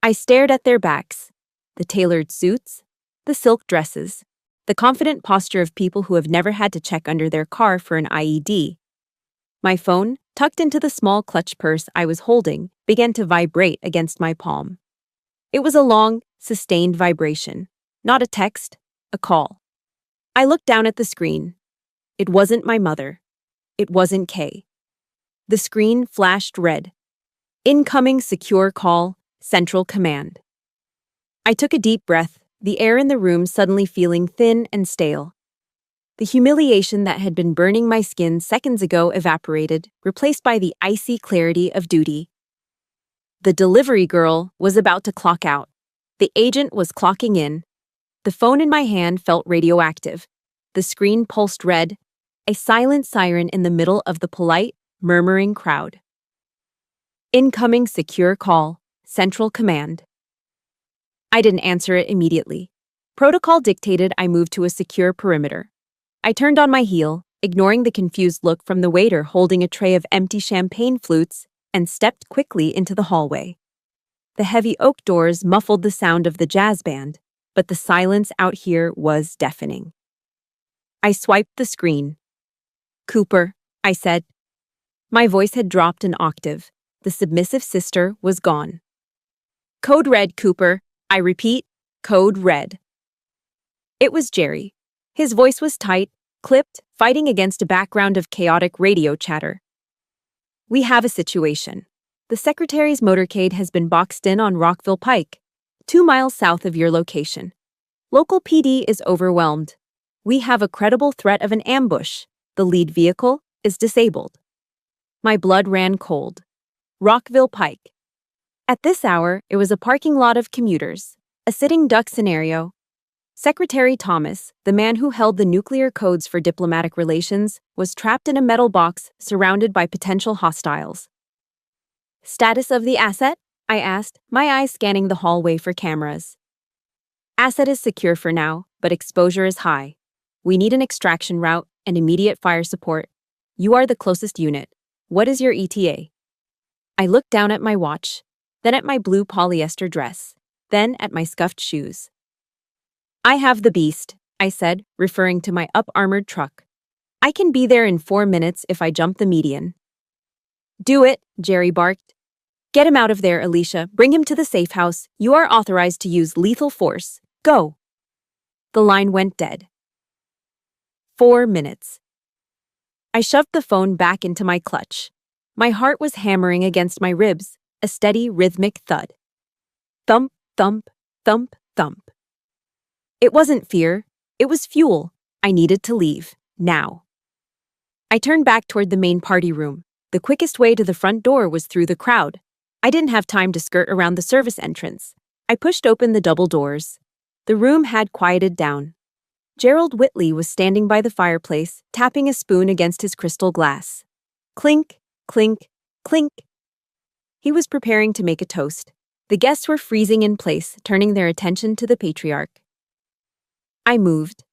I stared at their backs, the tailored suits, the silk dresses, the confident posture of people who have never had to check under their car for an IED. My phone, tucked into the small clutch purse I was holding, began to vibrate against my palm. It was a long, sustained vibration, not a text, a call. I looked down at the screen. It wasn't my mother. It wasn't Kay. The screen flashed red. Incoming secure call, Central Command. I took a deep breath, the air in the room suddenly feeling thin and stale. The humiliation that had been burning my skin seconds ago evaporated, replaced by the icy clarity of duty. The delivery girl was about to clock out. The agent was clocking in. The phone in my hand felt radioactive. The screen pulsed red, a silent siren in the middle of the polite, murmuring crowd. Incoming secure call, Central Command. I didn't answer it immediately. Protocol dictated I move to a secure perimeter. I turned on my heel, ignoring the confused look from the waiter holding a tray of empty champagne flutes, and stepped quickly into the hallway. The heavy oak doors muffled the sound of the jazz band, but the silence out here was deafening. I swiped the screen. Cooper, I said. My voice had dropped an octave. The submissive sister was gone. Code red, Cooper. I repeat, code red. It was Jerry. His voice was tight, clipped, fighting against a background of chaotic radio chatter. We have a situation. The Secretary's motorcade has been boxed in on Rockville Pike, 2 miles south of your location. Local PD is overwhelmed. We have a credible threat of an ambush. The lead vehicle is disabled. My blood ran cold. Rockville Pike. At this hour, it was a parking lot of commuters, a sitting duck scenario. Secretary Thomas, the man who held the nuclear codes for diplomatic relations, was trapped in a metal box surrounded by potential hostiles. Status of the asset? I asked, my eyes scanning the hallway for cameras. Asset is secure for now, but exposure is high. We need an extraction route and immediate fire support. You are the closest unit. What is your ETA? I looked down at my watch, then at my blue polyester dress, then at my scuffed shoes. I have the beast, I said, referring to my up-armored truck. I can be there in 4 minutes if I jump the median. Do it, Jerry barked. Get him out of there, Alicia. Bring him to the safe house. You are authorized to use lethal force. Go. The line went dead. 4 minutes. I shoved the phone back into my clutch. My heart was hammering against my ribs, a steady, rhythmic thud. Thump, thump, thump, thump. It wasn't fear. It was fuel. I needed to leave. Now. I turned back toward the main party room. The quickest way to the front door was through the crowd. I didn't have time to skirt around the service entrance. I pushed open the double doors. The room had quieted down. Gerald Whitley was standing by the fireplace, tapping a spoon against his crystal glass. Clink, clink, clink. He was preparing to make a toast. The guests were freezing in place, turning their attention to the patriarch. I moved.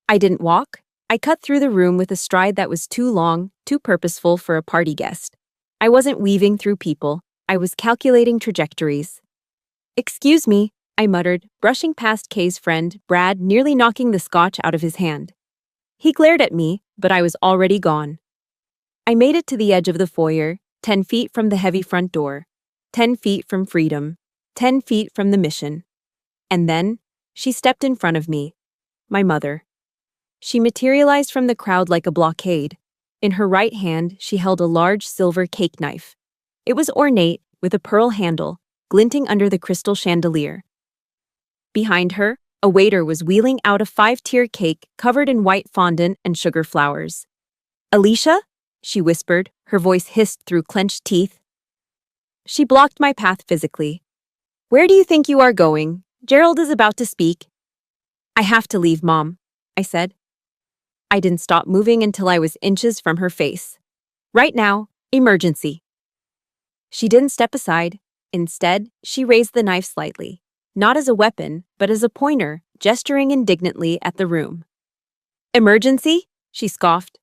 I didn't walk. I cut through the room with a stride that was too long, too purposeful for a party guest. I wasn't weaving through people. I was calculating trajectories. "Excuse me," I muttered, brushing past Kay's friend, Brad, nearly knocking the scotch out of his hand. He glared at me, but I was already gone. I made it to the edge of the foyer, 10 feet from the heavy front door, 10 feet from freedom, 10 feet from the mission. And then, she stepped in front of me. My mother. She materialized from the crowd like a blockade. In her right hand, she held a large silver cake knife. It was ornate, with a pearl handle, glinting under the crystal chandelier. Behind her, a waiter was wheeling out a 5-tier cake covered in white fondant and sugar flowers. "Alicia?" she whispered, her voice hissed through clenched teeth. She blocked my path physically. "Where do you think you are going? Gerald is about to speak." "I have to leave, Mom," I said. I didn't stop moving until I was inches from her face. "Right now, emergency." She didn't step aside. Instead, she raised the knife slightly, not as a weapon, but as a pointer, gesturing indignantly at the room. "Emergency?" she scoffed.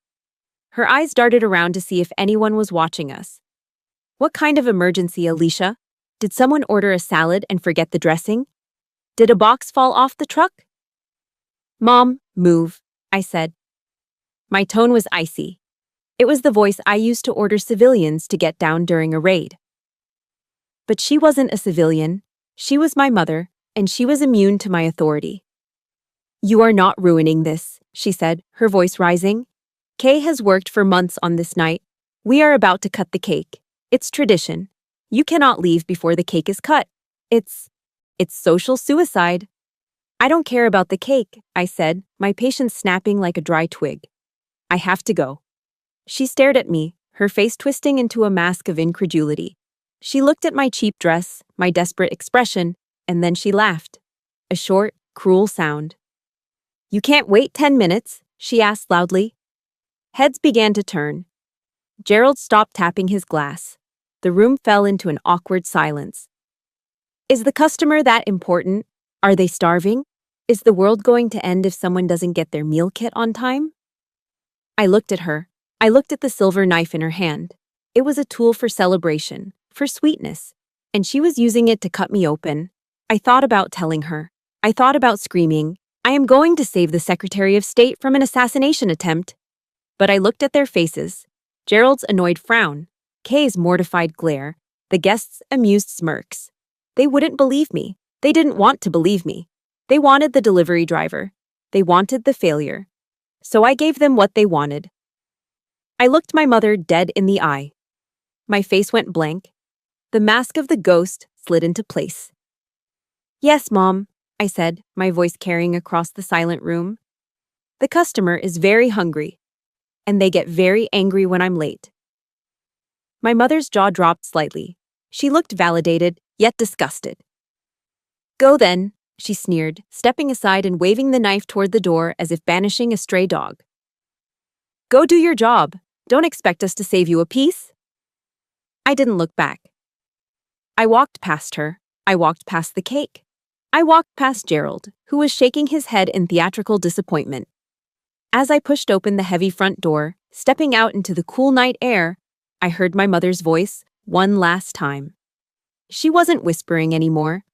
Her eyes darted around to see if anyone was watching us. "What kind of emergency, Alicia? Did someone order a salad and forget the dressing? Did a box fall off the truck?" "Mom, move," I said. My tone was icy. It was the voice I used to order civilians to get down during a raid. But she wasn't a civilian. She was my mother, and she was immune to my authority. "You are not ruining this," she said, her voice rising. "Kay has worked for months on this night. We are about to cut the cake. It's tradition. You cannot leave before the cake is cut. It's social suicide." "I don't care about the cake," I said, my patience snapping like a dry twig. "I have to go." She stared at me, her face twisting into a mask of incredulity. She looked at my cheap dress, my desperate expression, and then she laughed. A short, cruel sound. "You can't wait 10 minutes?" she asked loudly. Heads began to turn. Gerald stopped tapping his glass. The room fell into an awkward silence. Is the customer that important? Are they starving? Is the world going to end if someone doesn't get their meal kit on time? I looked at her. I looked at the silver knife in her hand. It was a tool for celebration, for sweetness, and she was using it to cut me open. I thought about telling her. I thought about screaming, "I am going to save the Secretary of State from an assassination attempt." But I looked at their faces. Gerald's annoyed frown, Kay's mortified glare, the guests' amused smirks. They wouldn't believe me. They didn't want to believe me. They wanted the delivery driver. They wanted the failure. So I gave them what they wanted. I looked my mother dead in the eye. My face went blank. The mask of the ghost slid into place. "Yes, Mom," I said, my voice carrying across the silent room. "The customer is very hungry, and they get very angry when I'm late." My mother's jaw dropped slightly. She looked validated, yet disgusted. "Go then," she sneered, stepping aside and waving the knife toward the door as if banishing a stray dog. "Go do your job. Don't expect us to save you a piece." I didn't look back. I walked past her. I walked past the cake. I walked past Gerald, who was shaking his head in theatrical disappointment. As I pushed open the heavy front door, stepping out into the cool night air, I heard my mother's voice one last time. She wasn't whispering anymore.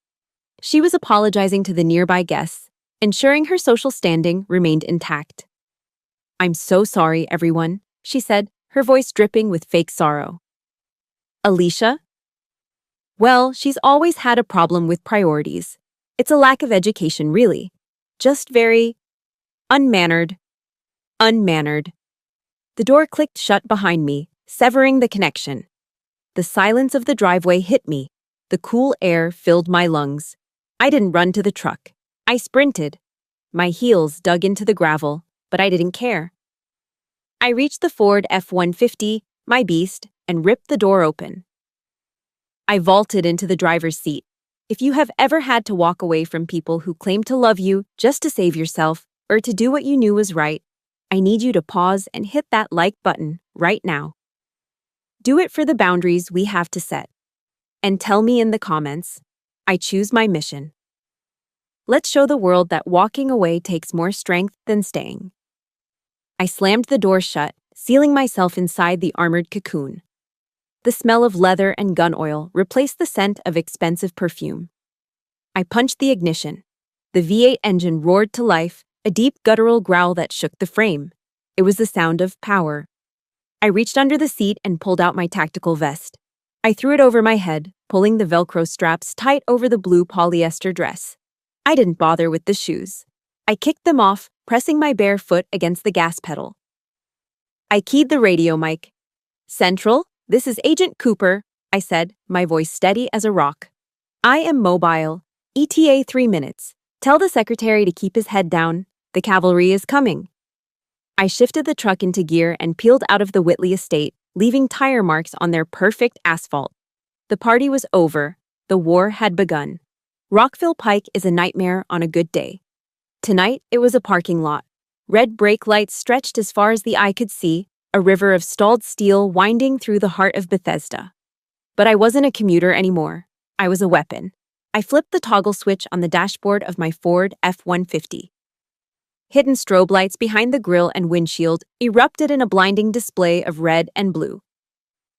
She was apologizing to the nearby guests, ensuring her social standing remained intact. "I'm so sorry, everyone," she said, her voice dripping with fake sorrow. "Alicia?" "Well, she's always had a problem with priorities. It's a lack of education, really. Just very unmannered. Unmannered." The door clicked shut behind me, severing the connection. The silence of the driveway hit me. The cool air filled my lungs. I didn't run to the truck. I sprinted. My heels dug into the gravel, but I didn't care. I reached the Ford F-150, my beast, and ripped the door open. I vaulted into the driver's seat. If you have ever had to walk away from people who claim to love you just to save yourself or to do what you knew was right, I need you to pause and hit that like button right now. Do it for the boundaries we have to set. And tell me in the comments, I choose my mission. Let's show the world that walking away takes more strength than staying. I slammed the door shut, sealing myself inside the armored cocoon. The smell of leather and gun oil replaced the scent of expensive perfume. I punched the ignition. The V8 engine roared to life, a deep guttural growl that shook the frame. It was the sound of power. I reached under the seat and pulled out my tactical vest. I threw it over my head, pulling the Velcro straps tight over the blue polyester dress. I didn't bother with the shoes. I kicked them off, pressing my bare foot against the gas pedal. I keyed the radio mic. "Central, this is Agent Cooper," I said, my voice steady as a rock. "I am mobile. ETA 3 minutes. Tell the secretary to keep his head down. The cavalry is coming." I shifted the truck into gear and peeled out of the Whitley estate, leaving tire marks on their perfect asphalt. The party was over. The war had begun. Rockville Pike is a nightmare on a good day. Tonight, it was a parking lot. Red brake lights stretched as far as the eye could see, a river of stalled steel winding through the heart of Bethesda. But I wasn't a commuter anymore. I was a weapon. I flipped the toggle switch on the dashboard of my Ford F-150. Hidden strobe lights behind the grille and windshield erupted in a blinding display of red and blue.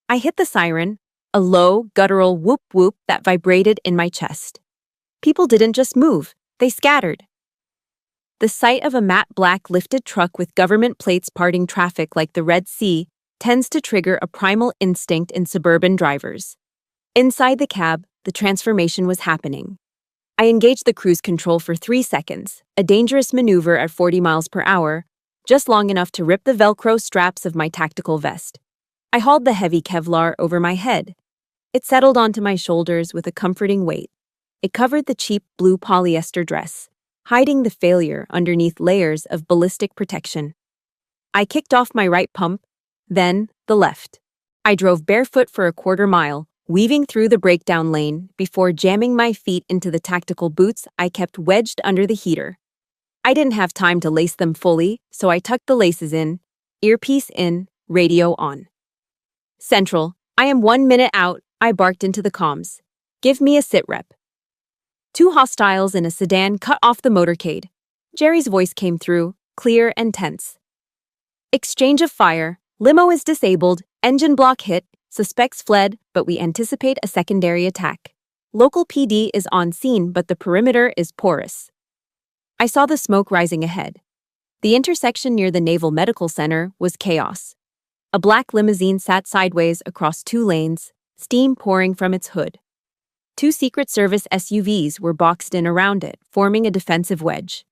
I hit the siren, a low, guttural whoop-whoop that vibrated in my chest. People didn't just move, they scattered. The sight of a matte black lifted truck with government plates parting traffic like the Red Sea tends to trigger a primal instinct in suburban drivers. Inside the cab, the transformation was happening. I engaged the cruise control for 3 seconds, a dangerous maneuver at 40 miles per hour, just long enough to rip the Velcro straps of my tactical vest. I hauled the heavy Kevlar over my head. It settled onto my shoulders with a comforting weight. It covered the cheap blue polyester dress, hiding the failure underneath layers of ballistic protection. I kicked off my right pump, then the left. I drove barefoot for a quarter mile, weaving through the breakdown lane before jamming my feet into the tactical boots I kept wedged under the heater. I didn't have time to lace them fully, so I tucked the laces in, earpiece in, radio on. "Central, I am 1 minute out," I barked into the comms. "Give me a sitrep." 2 hostiles in a sedan cut off the motorcade. Jerry's voice came through, clear and tense. "Exchange of fire. Limo is disabled. Engine block hit. Suspects fled, but we anticipate a secondary attack. Local PD is on scene, but the perimeter is porous." I saw the smoke rising ahead. The intersection near the Naval Medical Center was chaos. A black limousine sat sideways across 2 lanes, steam pouring from its hood. 2 Secret Service SUVs were boxed in around it, forming a defensive wedge.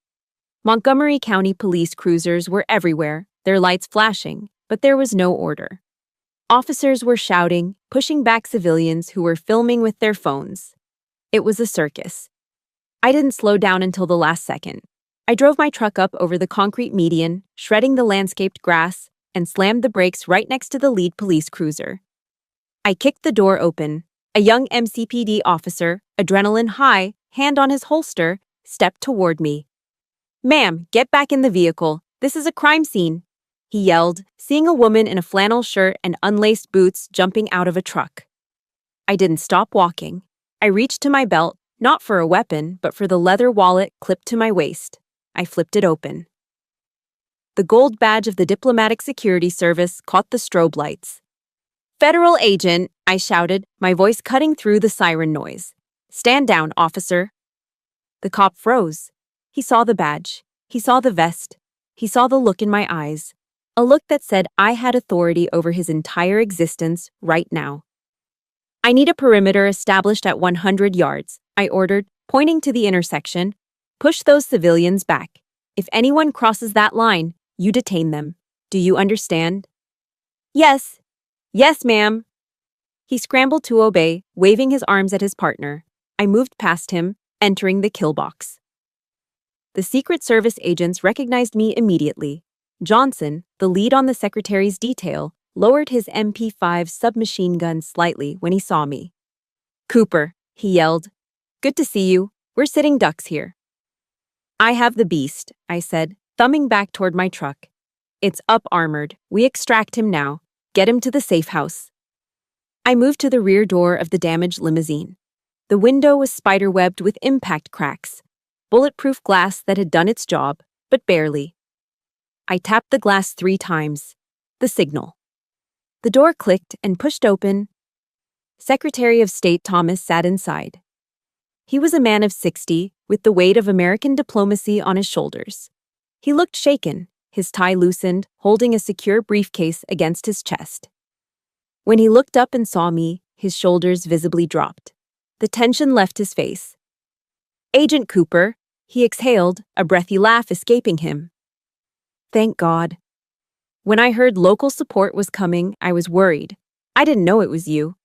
Montgomery County police cruisers were everywhere, their lights flashing, but there was no order. Officers were shouting, pushing back civilians who were filming with their phones. It was a circus. I didn't slow down until the last second. I drove my truck up over the concrete median, shredding the landscaped grass, and slammed the brakes right next to the lead police cruiser. I kicked the door open. A young MCPD officer, adrenaline high, hand on his holster, stepped toward me. "Ma'am, get back in the vehicle. This is a crime scene," he yelled, seeing a woman in a flannel shirt and unlaced boots jumping out of a truck. I didn't stop walking. I reached to my belt, not for a weapon, but for the leather wallet clipped to my waist. I flipped it open. The gold badge of the Diplomatic Security Service caught the strobe lights. "Federal agent," I shouted, my voice cutting through the siren noise. "Stand down, officer." The cop froze. He saw the badge. He saw the vest. He saw the look in my eyes. A look that said I had authority over his entire existence right now. "I need a perimeter established at 100 yards, I ordered, pointing to the intersection. "Push those civilians back. If anyone crosses that line, you detain them. Do you understand?" "Yes. Yes, ma'am." He scrambled to obey, waving his arms at his partner. I moved past him, entering the kill box. The Secret Service agents recognized me immediately. Johnson, the lead on the secretary's detail, lowered his MP5 submachine gun slightly when he saw me. "Cooper," he yelled. "Good to see you. We're sitting ducks here." "I have the beast," I said, thumbing back toward my truck. "It's up armored. We extract him now. Get him to the safe house." I moved to the rear door of the damaged limousine. The window was spiderwebbed with impact cracks. bulletproof glass that had done its job, but barely. I tapped the glass 3 times. The signal. The door clicked and pushed open. Secretary of State Thomas sat inside. He was a man of 60, with the weight of American diplomacy on his shoulders. He looked shaken, his tie loosened, holding a secure briefcase against his chest. When he looked up and saw me, his shoulders visibly dropped. The tension left his face. "Agent Cooper," he exhaled, a breathy laugh escaping him. Thank God. When I heard local support was coming, I was worried. I didn't know it was you.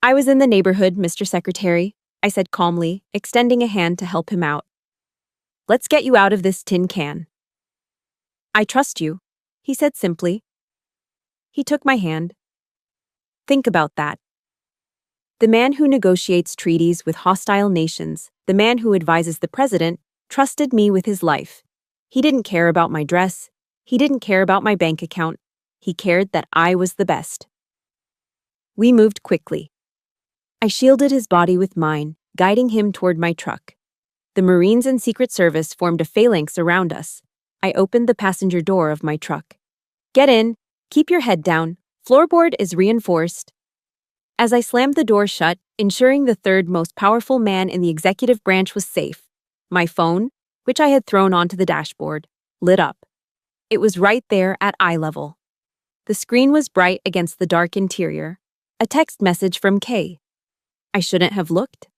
"I was in the neighborhood, Mr. Secretary," I said calmly, extending a hand to help him out. "Let's get you out of this tin can." "I trust you," he said simply. He took my hand. Think about that. The man who negotiates treaties with hostile nations, the man who advises the president, trusted me with his life. He didn't care about my dress. He didn't care about my bank account. He cared that I was the best. We moved quickly. I shielded his body with mine, guiding him toward my truck. The Marines and Secret Service formed a phalanx around us. I opened the passenger door of my truck. "Get in. Keep your head down. Floorboard is reinforced." As I slammed the door shut, ensuring the third most powerful man in the executive branch was safe, my phone, which I had thrown onto the dashboard, lit up. It was right there at eye level. The screen was bright against the dark interior. A text message from Kay. I shouldn't have looked.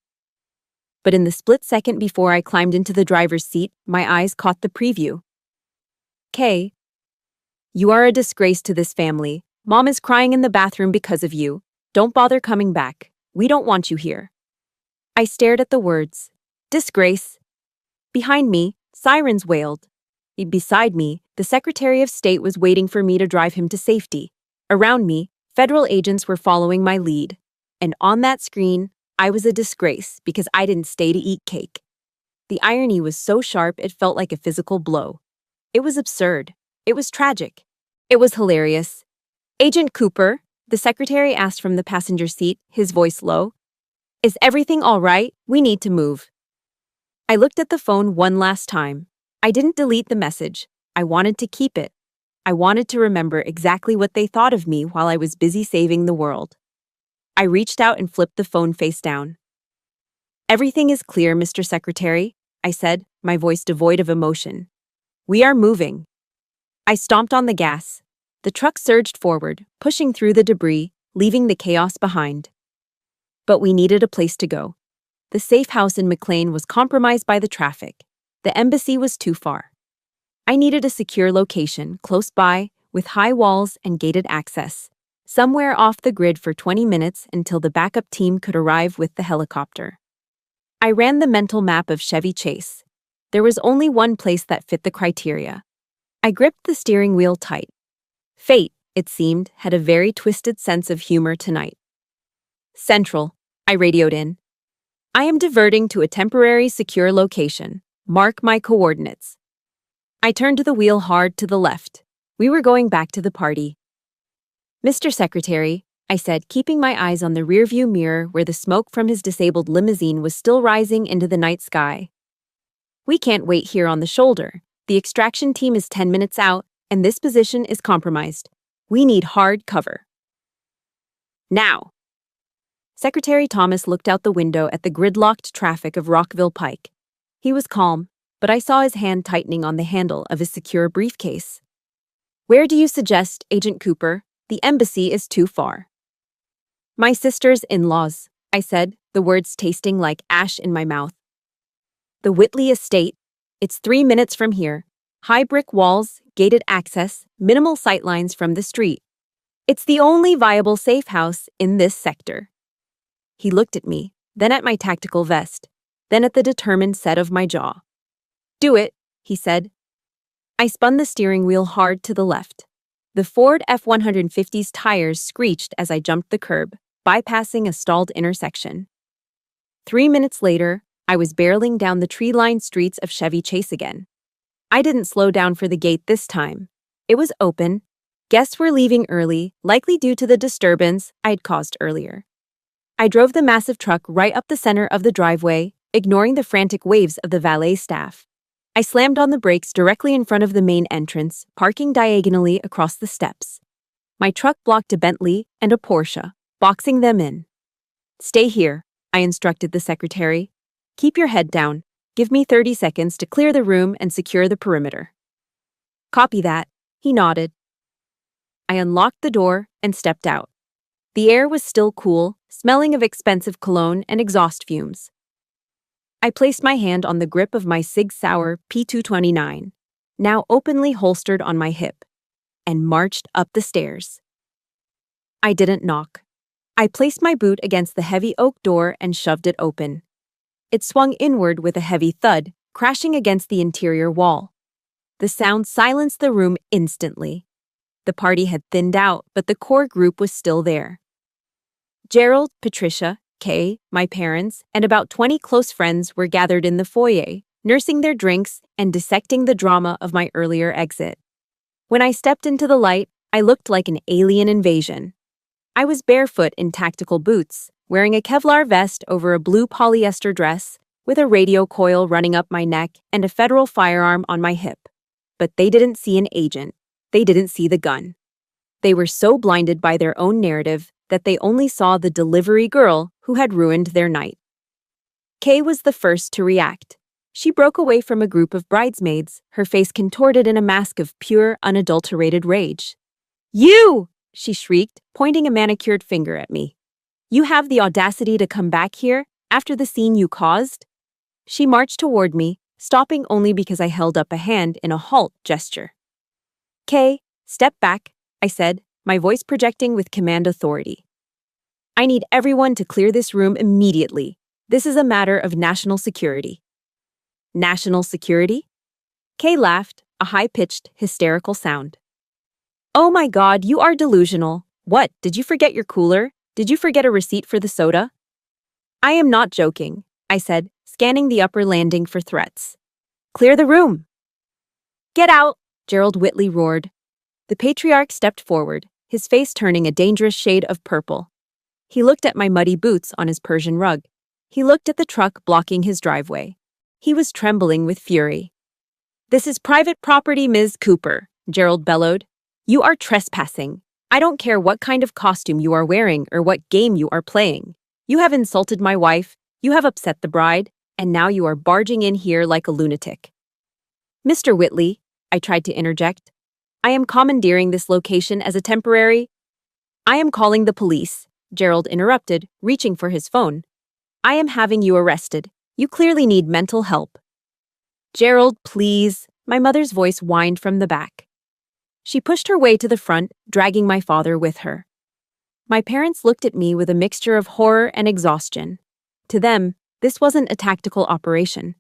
But in the split second before I climbed into the driver's seat, my eyes caught the preview. "Kay, you are a disgrace to this family. Mom is crying in the bathroom because of you. Don't bother coming back. We don't want you here." I stared at the words. Disgrace. Behind me, sirens wailed. Beside me, the Secretary of State was waiting for me to drive him to safety. Around me, federal agents were following my lead. And on that screen, I was a disgrace because I didn't stay to eat cake. The irony was so sharp it felt like a physical blow. It was absurd. It was tragic. It was hilarious. "Agent Cooper," the secretary asked from the passenger seat, his voice low. "Is everything all right? We need to move." I looked at the phone one last time. I didn't delete the message. I wanted to keep it. I wanted to remember exactly what they thought of me while I was busy saving the world. I reached out and flipped the phone face down. "Everything is clear, Mr. Secretary," I said, my voice devoid of emotion. "We are moving." I stomped on the gas. The truck surged forward, pushing through the debris, leaving the chaos behind. But we needed a place to go. The safe house in McLean was compromised by the traffic. The embassy was too far. I needed a secure location, close by, with high walls and gated access. Somewhere off the grid for 20 minutes until the backup team could arrive with the helicopter. I ran the mental map of Chevy Chase. There was only one place that fit the criteria. I gripped the steering wheel tight. Fate, it seemed, had a very twisted sense of humor tonight. "Central," I radioed in. "I am diverting to a temporary secure location. Mark my coordinates." I turned the wheel hard to the left. We were going back to the party. "Mr. Secretary," I said, keeping my eyes on the rearview mirror where the smoke from his disabled limousine was still rising into the night sky. "We can't wait here on the shoulder. The extraction team is 10 minutes out, and this position is compromised. We need hard cover. Now." Secretary Thomas looked out the window at the gridlocked traffic of Rockville Pike. He was calm, but I saw his hand tightening on the handle of his secure briefcase. "Where do you suggest, Agent Cooper? The embassy is too far." "My sister's in-laws," I said, the words tasting like ash in my mouth. "The Whitley estate. It's 3 minutes from here. High brick walls, gated access, minimal sightlines from the street. It's the only viable safe house in this sector." He looked at me, then at my tactical vest, then at the determined set of my jaw. "Do it," he said. I spun the steering wheel hard to the left. The Ford F-150's tires screeched as I jumped the curb, bypassing a stalled intersection. 3 minutes later, I was barreling down the tree-lined streets of Chevy Chase again. I didn't slow down for the gate this time. It was open. Guests were leaving early, likely due to the disturbance I had caused earlier. I drove the massive truck right up the center of the driveway, ignoring the frantic waves of the valet staff. I slammed on the brakes directly in front of the main entrance, parking diagonally across the steps. My truck blocked a Bentley and a Porsche, boxing them in. "Stay here," I instructed the secretary. "Keep your head down. Give me 30 seconds to clear the room and secure the perimeter." "Copy that," he nodded. I unlocked the door and stepped out. The air was still cool, smelling of expensive cologne and exhaust fumes. I placed my hand on the grip of my Sig Sauer P229, now openly holstered on my hip, and marched up the stairs. I didn't knock. I placed my boot against the heavy oak door and shoved it open. It swung inward with a heavy thud, crashing against the interior wall. The sound silenced the room instantly. The party had thinned out, but the core group was still there. Gerald, Patricia, Kay, my parents, and about 20 close friends were gathered in the foyer, nursing their drinks and dissecting the drama of my earlier exit. When I stepped into the light, I looked like an alien invasion. I was barefoot in tactical boots, wearing a Kevlar vest over a blue polyester dress, with a radio coil running up my neck and a federal firearm on my hip. But they didn't see an agent. They didn't see the gun. They were so blinded by their own narrative that they only saw the delivery girl who had ruined their night. Kay was the first to react. She broke away from a group of bridesmaids, her face contorted in a mask of pure, unadulterated rage. "You!" she shrieked, pointing a manicured finger at me. "You have the audacity to come back here after the scene you caused?" She marched toward me, stopping only because I held up a hand in a halt gesture. "Kay, step back," I said, my voice projecting with command authority. "I need everyone to clear this room immediately. This is a matter of national security." "National security?" Kay laughed, a high-pitched, hysterical sound. "Oh my God, you are delusional. What, did you forget your cooler? Did you forget a receipt for the soda?" "I am not joking," I said, scanning the upper landing for threats. "Clear the room." "Get out," Gerald Whitley roared. The patriarch stepped forward, his face turning a dangerous shade of purple. He looked at my muddy boots on his Persian rug. He looked at the truck blocking his driveway. He was trembling with fury. "This is private property, Ms. Cooper," Gerald bellowed. "You are trespassing. I don't care what kind of costume you are wearing or what game you are playing. You have insulted my wife, you have upset the bride, and now you are barging in here like a lunatic." "Mr. Whitley," I tried to interject, "I am commandeering this location as a temporary—" "I am calling the police," Gerald interrupted, reaching for his phone. "I am having you arrested. You clearly need mental help." "Gerald, please," my mother's voice whined from the back. She pushed her way to the front, dragging my father with her. My parents looked at me with a mixture of horror and exhaustion. To them, this wasn't a tactical operation.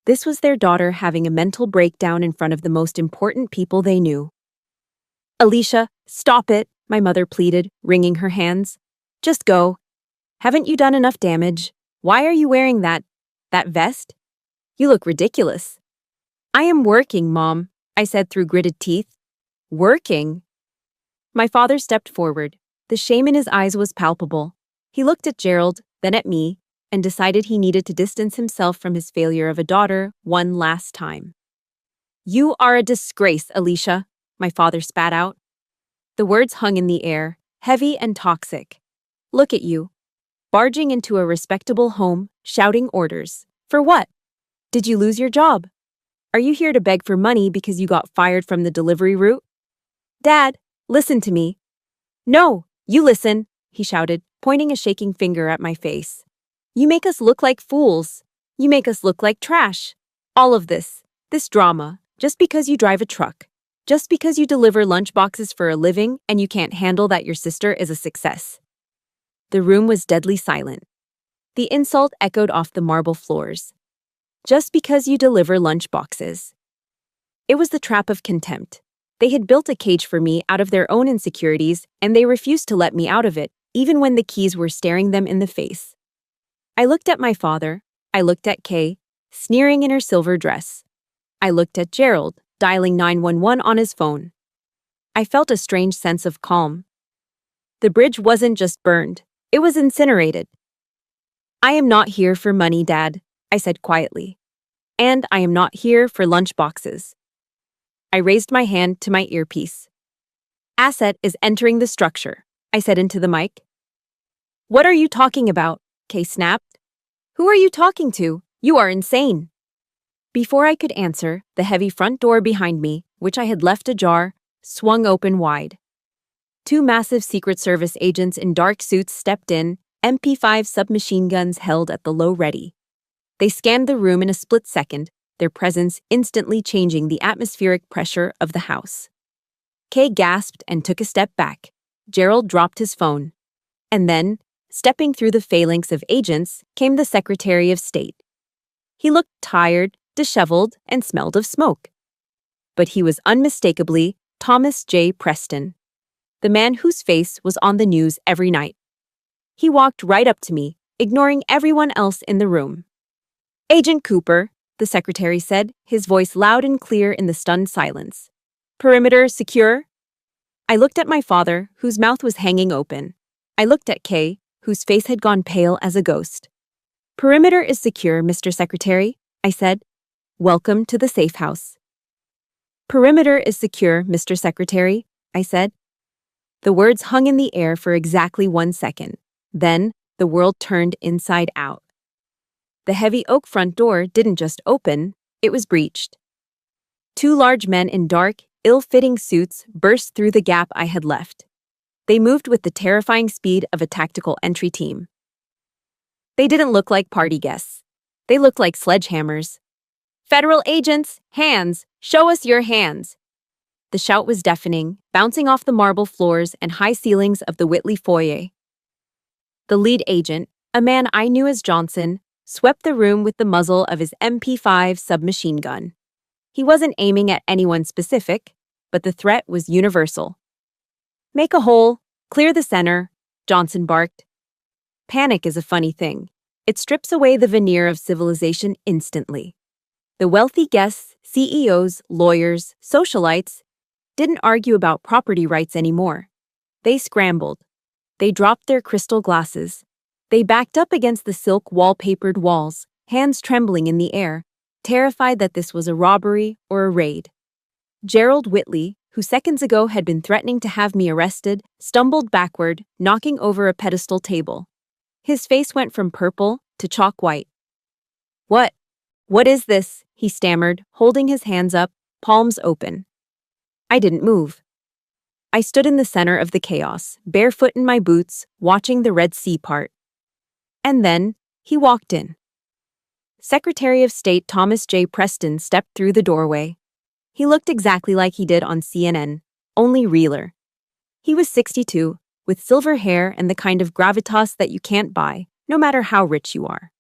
This was their daughter having a mental breakdown in front of the most important people they knew. "Alicia, stop it," my mother pleaded, wringing her hands. "Just go. Haven't you done enough damage? Why are you wearing that vest? You look ridiculous." "I am working, Mom," I said through gritted teeth. "Working?" My father stepped forward. The shame in his eyes was palpable. He looked at Gerald, then at me, and decided he needed to distance himself from his failure of a daughter one last time. "You are a disgrace, Alicia," my father spat out. The words hung in the air, heavy and toxic. "Look at you, barging into a respectable home, shouting orders. For what? Did you lose your job? Are you here to beg for money because you got fired from the delivery route? Dad, listen to me." "No, you listen," he shouted, pointing a shaking finger at my face. "You make us look like fools. You make us look like trash. All of this drama, just because you drive a truck. Just because you deliver lunchboxes for a living and you can't handle that your sister is a success." The room was deadly silent. The insult echoed off the marble floors. Just because you deliver lunchboxes. It was the trap of contempt. They had built a cage for me out of their own insecurities, and they refused to let me out of it, even when the keys were staring them in the face. I looked at my father. I looked at Kay, sneering in her silver dress. I looked at Gerald, dialing 911 on his phone. I felt a strange sense of calm. The bridge wasn't just burned, it was incinerated. "I am not here for money, Dad," I said quietly. And I am not here for lunch boxes. I raised my hand to my earpiece. Asset is entering the structure, I said into the mic. What are you talking about? Kay snapped. Who are you talking to? You are insane. Before I could answer, the heavy front door behind me, which I had left ajar, swung open wide. Two massive Secret Service agents in dark suits stepped in, MP5 submachine guns held at the low ready. They scanned the room in a split second, their presence instantly changing the atmospheric pressure of the house. Kay gasped and took a step back. Gerald dropped his phone. And then, stepping through the phalanx of agents, came the Secretary of State. He looked tired, disheveled, and smelled of smoke. But he was unmistakably Thomas J. Preston, the man whose face was on the news every night. He walked right up to me, ignoring everyone else in the room. Agent Cooper, the secretary said, his voice loud and clear in the stunned silence. Perimeter secure? I looked at my father, whose mouth was hanging open. I looked at Kay, whose face had gone pale as a ghost. Perimeter is secure, Mr. Secretary, I said. Welcome to the safe house. Perimeter is secure, Mr. Secretary, I said. The words hung in the air for exactly 1 second. Then, the world turned inside out. The heavy oak front door didn't just open, it was breached. Two large men in dark, ill-fitting suits burst through the gap I had left. They moved with the terrifying speed of a tactical entry team. They didn't look like party guests. They looked like sledgehammers. Federal agents, hands! Show us your hands! The shout was deafening, bouncing off the marble floors and high ceilings of the Whitley foyer. The lead agent, a man I knew as Johnson, swept the room with the muzzle of his MP5 submachine gun. He wasn't aiming at anyone specific, but the threat was universal. Make a hole, clear the center, Johnson barked. Panic is a funny thing. It strips away the veneer of civilization instantly. The wealthy guests, CEOs, lawyers, socialites, didn't argue about property rights anymore. They scrambled. They dropped their crystal glasses. They backed up against the silk wallpapered walls, hands trembling in the air, terrified that this was a robbery or a raid. Gerald Whitley, who seconds ago had been threatening to have me arrested, stumbled backward, knocking over a pedestal table. His face went from purple to chalk white. What is this? He stammered, holding his hands up, palms open. I didn't move. I stood in the center of the chaos, barefoot in my boots, watching the Red Sea part. And then, he walked in. Secretary of State Thomas J. Preston stepped through the doorway. He looked exactly like he did on CNN, only realer. He was 62, with silver hair and the kind of gravitas that you can't buy, no matter how rich you are.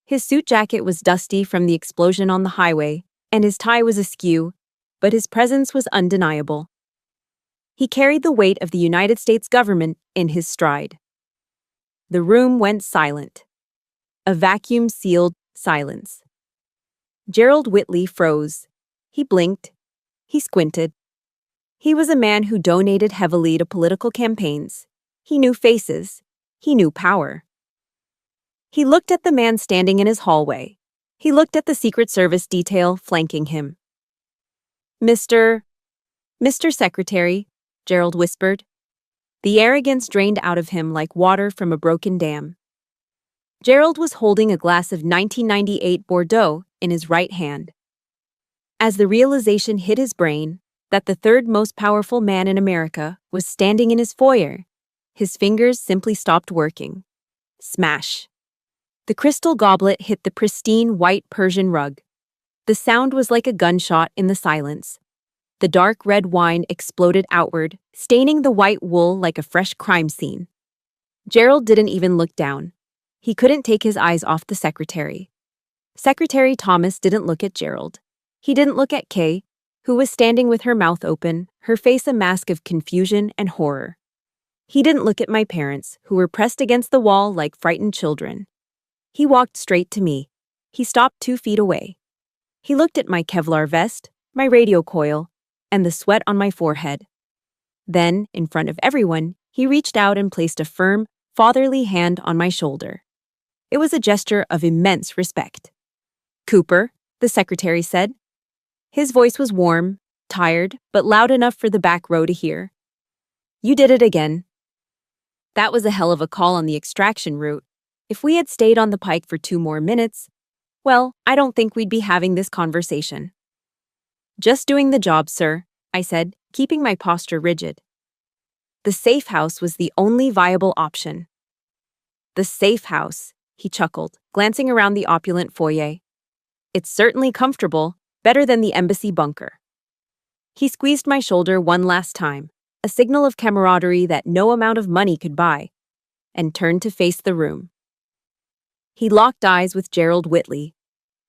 His suit jacket was dusty from the explosion on the highway, and his tie was askew, but his presence was undeniable. He carried the weight of the United States government in his stride. The room went silent. A vacuum-sealed silence. Gerald Whitley froze. He blinked. He squinted. He was a man who donated heavily to political campaigns. He knew faces. He knew power. He looked at the man standing in his hallway. He looked at the Secret Service detail flanking him. Mr. Secretary, Gerald whispered. The arrogance drained out of him like water from a broken dam. Gerald was holding a glass of 1998 Bordeaux in his right hand. As the realization hit his brain that the third most powerful man in America was standing in his foyer, his fingers simply stopped working. Smash. The crystal goblet hit the pristine white Persian rug. The sound was like a gunshot in the silence. The dark red wine exploded outward, staining the white wool like a fresh crime scene. Gerald didn't even look down. He couldn't take his eyes off the secretary. Secretary Thomas didn't look at Gerald. He didn't look at Kay, who was standing with her mouth open, her face a mask of confusion and horror. He didn't look at my parents, who were pressed against the wall like frightened children. He walked straight to me. He stopped 2 feet away. He looked at my Kevlar vest, my radio coil, and the sweat on my forehead. Then, in front of everyone, he reached out and placed a firm, fatherly hand on my shoulder. It was a gesture of immense respect. Cooper, the secretary said. His voice was warm, tired, but loud enough for the back row to hear. You did it again. That was a hell of a call on the extraction route. If we had stayed on the pike for 2 more minutes, well, I don't think we'd be having this conversation. Just doing the job, sir, I said, keeping my posture rigid. The safe house was the only viable option. The safe house, he chuckled, glancing around the opulent foyer. It's certainly comfortable, better than the embassy bunker. He squeezed my shoulder one last time, a signal of camaraderie that no amount of money could buy, and turned to face the room. He locked eyes with Gerald Whitley.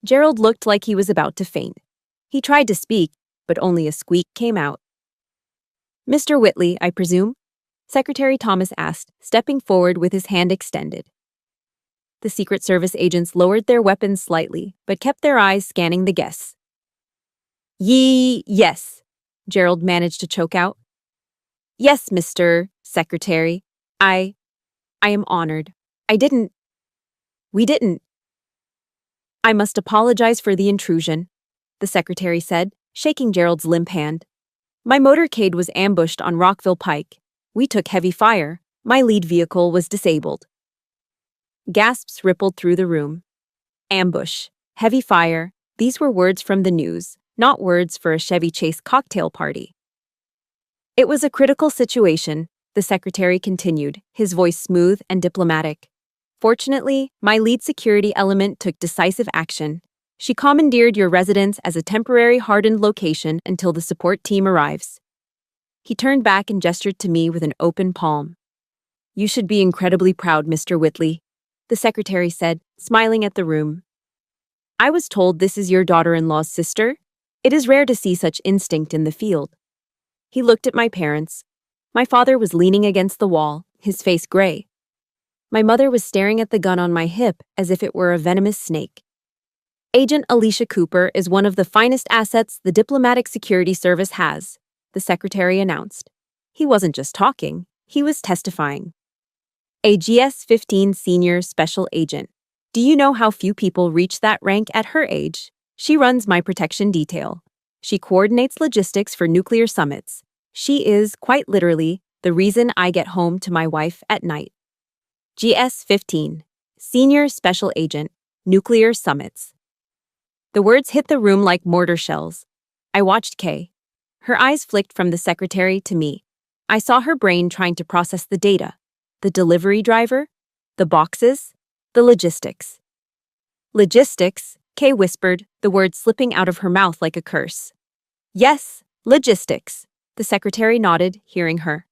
Gerald looked like he was about to faint. He tried to speak, but only a squeak came out. Mr. Whitley, I presume? Secretary Thomas asked, stepping forward with his hand extended. The Secret Service agents lowered their weapons slightly, but kept their eyes scanning the guests. Yes, Gerald managed to choke out. Yes, Mr. Secretary. I am honored. We didn't. I must apologize for the intrusion, the secretary said, shaking Gerald's limp hand. My motorcade was ambushed on Rockville Pike. We took heavy fire. My lead vehicle was disabled. Gasps rippled through the room. Ambush, heavy fire, these were words from the news, not words for a Chevy Chase cocktail party. It was a critical situation, the secretary continued, his voice smooth and diplomatic. Fortunately, my lead security element took decisive action. She commandeered your residence as a temporary hardened location until the support team arrives. He turned back and gestured to me with an open palm. You should be incredibly proud, Mr. Whitley, the secretary said, smiling at the room. I was told this is your daughter-in-law's sister. It is rare to see such instinct in the field. He looked at my parents. My father was leaning against the wall, his face gray. My mother was staring at the gun on my hip as if it were a venomous snake. Agent Alicia Cooper is one of the finest assets the Diplomatic Security Service has, the secretary announced. He wasn't just talking, he was testifying. A GS-15 senior special agent. Do you know how few people reach that rank at her age? She runs my protection detail. She coordinates logistics for nuclear summits. She is, quite literally, the reason I get home to my wife at night. GS-15, Senior Special Agent, Nuclear Summits. The words hit the room like mortar shells. I watched Kay. Her eyes flicked from the secretary to me. I saw her brain trying to process the data, the delivery driver, the boxes, the logistics. Logistics, Kay whispered, the word slipping out of her mouth like a curse. Yes, logistics, the secretary nodded, hearing her.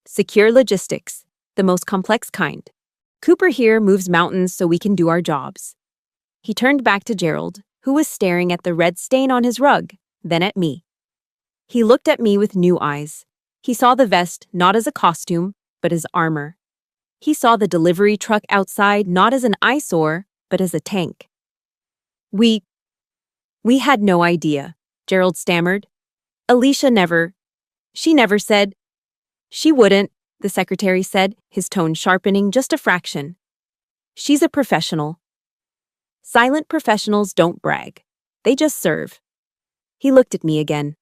Secure logistics, the most complex kind. Cooper here moves mountains so we can do our jobs. He turned back to Gerald, who was staring at the red stain on his rug, then at me. He looked at me with new eyes. He saw the vest not as a costume, but as armor. He saw the delivery truck outside not as an eyesore, but as a tank. We had no idea, Gerald stammered. Alicia she never said. She wouldn't, the secretary said, his tone sharpening just a fraction. She's a professional. Silent professionals don't brag. They just serve. He looked at me again.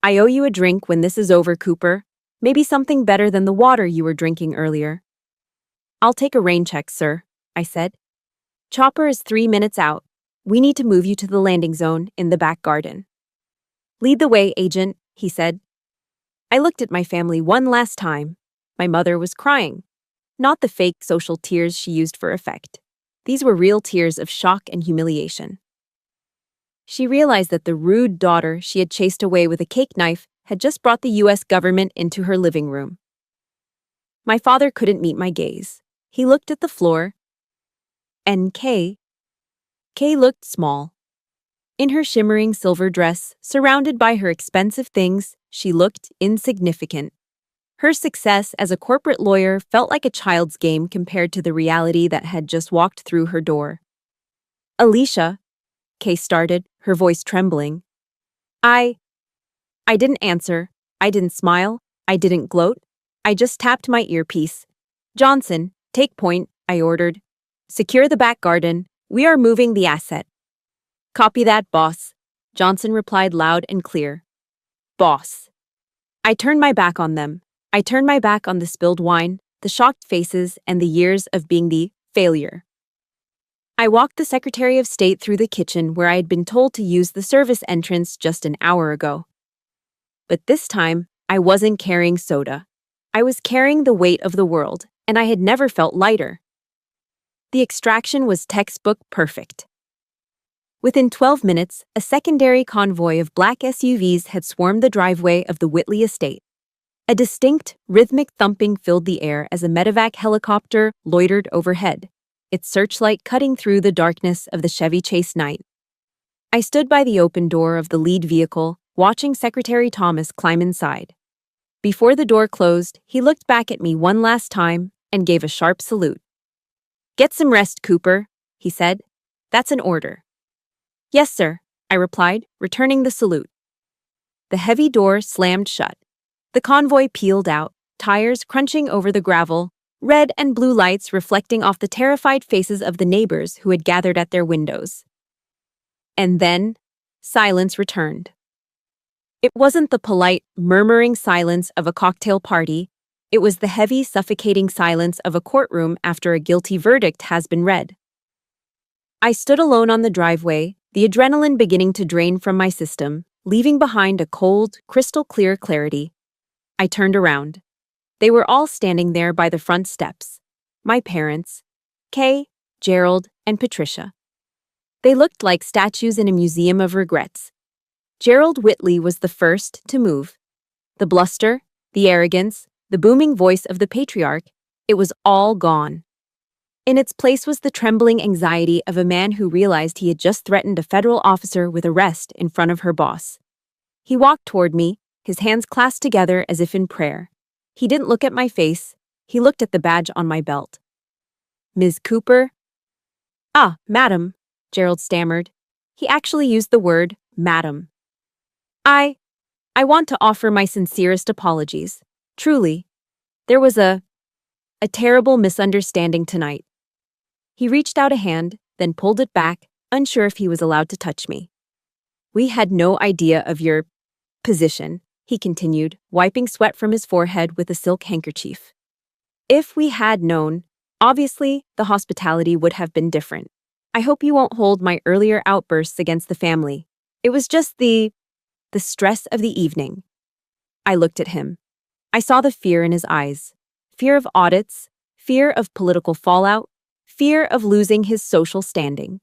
I owe you a drink when this is over, Cooper. Maybe something better than the water you were drinking earlier. I'll take a rain check, sir, I said. Chopper is 3 minutes out. We need to move you to the landing zone in the back garden. Lead the way, agent, he said. I looked at my family one last time. My mother was crying. Not the fake social tears she used for effect. These were real tears of shock and humiliation. She realized that the rude daughter she had chased away with a cake knife had just brought the U.S. government into her living room. My father couldn't meet my gaze. He looked at the floor. And Kay looked small. In her shimmering silver dress, surrounded by her expensive things, she looked insignificant. Her success as a corporate lawyer felt like a child's game compared to the reality that had just walked through her door. Alicia, Kay started, her voice trembling. I didn't answer. I didn't smile. I didn't gloat. I just tapped my earpiece. Johnson, take point, I ordered. Secure the back garden. We are moving the asset. Copy that, boss, Johnson replied loud and clear. Boss. I turned my back on them. I turned my back on the spilled wine, the shocked faces, and the years of being the failure. I walked the Secretary of State through the kitchen where I had been told to use the service entrance just an hour ago. But this time, I wasn't carrying soda. I was carrying the weight of the world, and I had never felt lighter. The extraction was textbook perfect. Within 12 minutes, a secondary convoy of black SUVs had swarmed the driveway of the Whitley estate. A distinct, rhythmic thumping filled the air as a medevac helicopter loitered overhead, its searchlight cutting through the darkness of the Chevy Chase night. I stood by the open door of the lead vehicle, watching Secretary Thomas climb inside. Before the door closed, he looked back at me one last time and gave a sharp salute. "Get some rest, Cooper," he said. "That's an order." "Yes, sir," I replied, returning the salute. The heavy door slammed shut. The convoy peeled out, tires crunching over the gravel, red and blue lights reflecting off the terrified faces of the neighbors who had gathered at their windows. And then, silence returned. It wasn't the polite, murmuring silence of a cocktail party. It was the heavy, suffocating silence of a courtroom after a guilty verdict has been read. I stood alone on the driveway, the adrenaline beginning to drain from my system, leaving behind a cold, crystal-clear clarity. I turned around. They were all standing there by the front steps. My parents, Kay, Gerald, and Patricia. They looked like statues in a museum of regrets. Gerald Whitley was the first to move. The bluster, the arrogance, the booming voice of the patriarch, it was all gone. In its place was the trembling anxiety of a man who realized he had just threatened a federal officer with arrest in front of her boss. He walked toward me, his hands clasped together as if in prayer. He didn't look at my face, he looked at the badge on my belt. "Ms. Cooper?" "Ah, madam," Gerald stammered. He actually used the word, madam. I want to offer my sincerest apologies. Truly. There was a terrible misunderstanding tonight. He reached out a hand, then pulled it back, unsure if he was allowed to touch me. "We had no idea of your position," he continued, wiping sweat from his forehead with a silk handkerchief. "If we had known, obviously, the hospitality would have been different. I hope you won't hold my earlier outbursts against the family. It was just the stress of the evening." I looked at him. I saw the fear in his eyes. Fear of audits, fear of political fallout, fear of losing his social standing.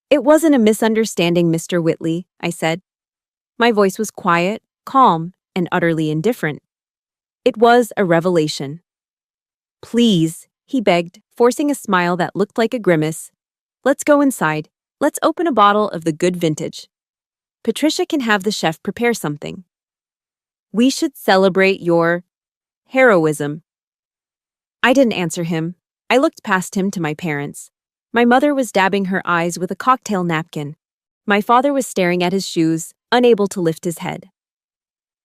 "It wasn't a misunderstanding, Mr. Whitley," I said. My voice was quiet, calm, and utterly indifferent. "It was a revelation." "Please," he begged, forcing a smile that looked like a grimace. "Let's go inside. Let's open a bottle of the good vintage. Patricia can have the chef prepare something. We should celebrate your heroism." I didn't answer him. I looked past him to my parents. My mother was dabbing her eyes with a cocktail napkin. My father was staring at his shoes, unable to lift his head.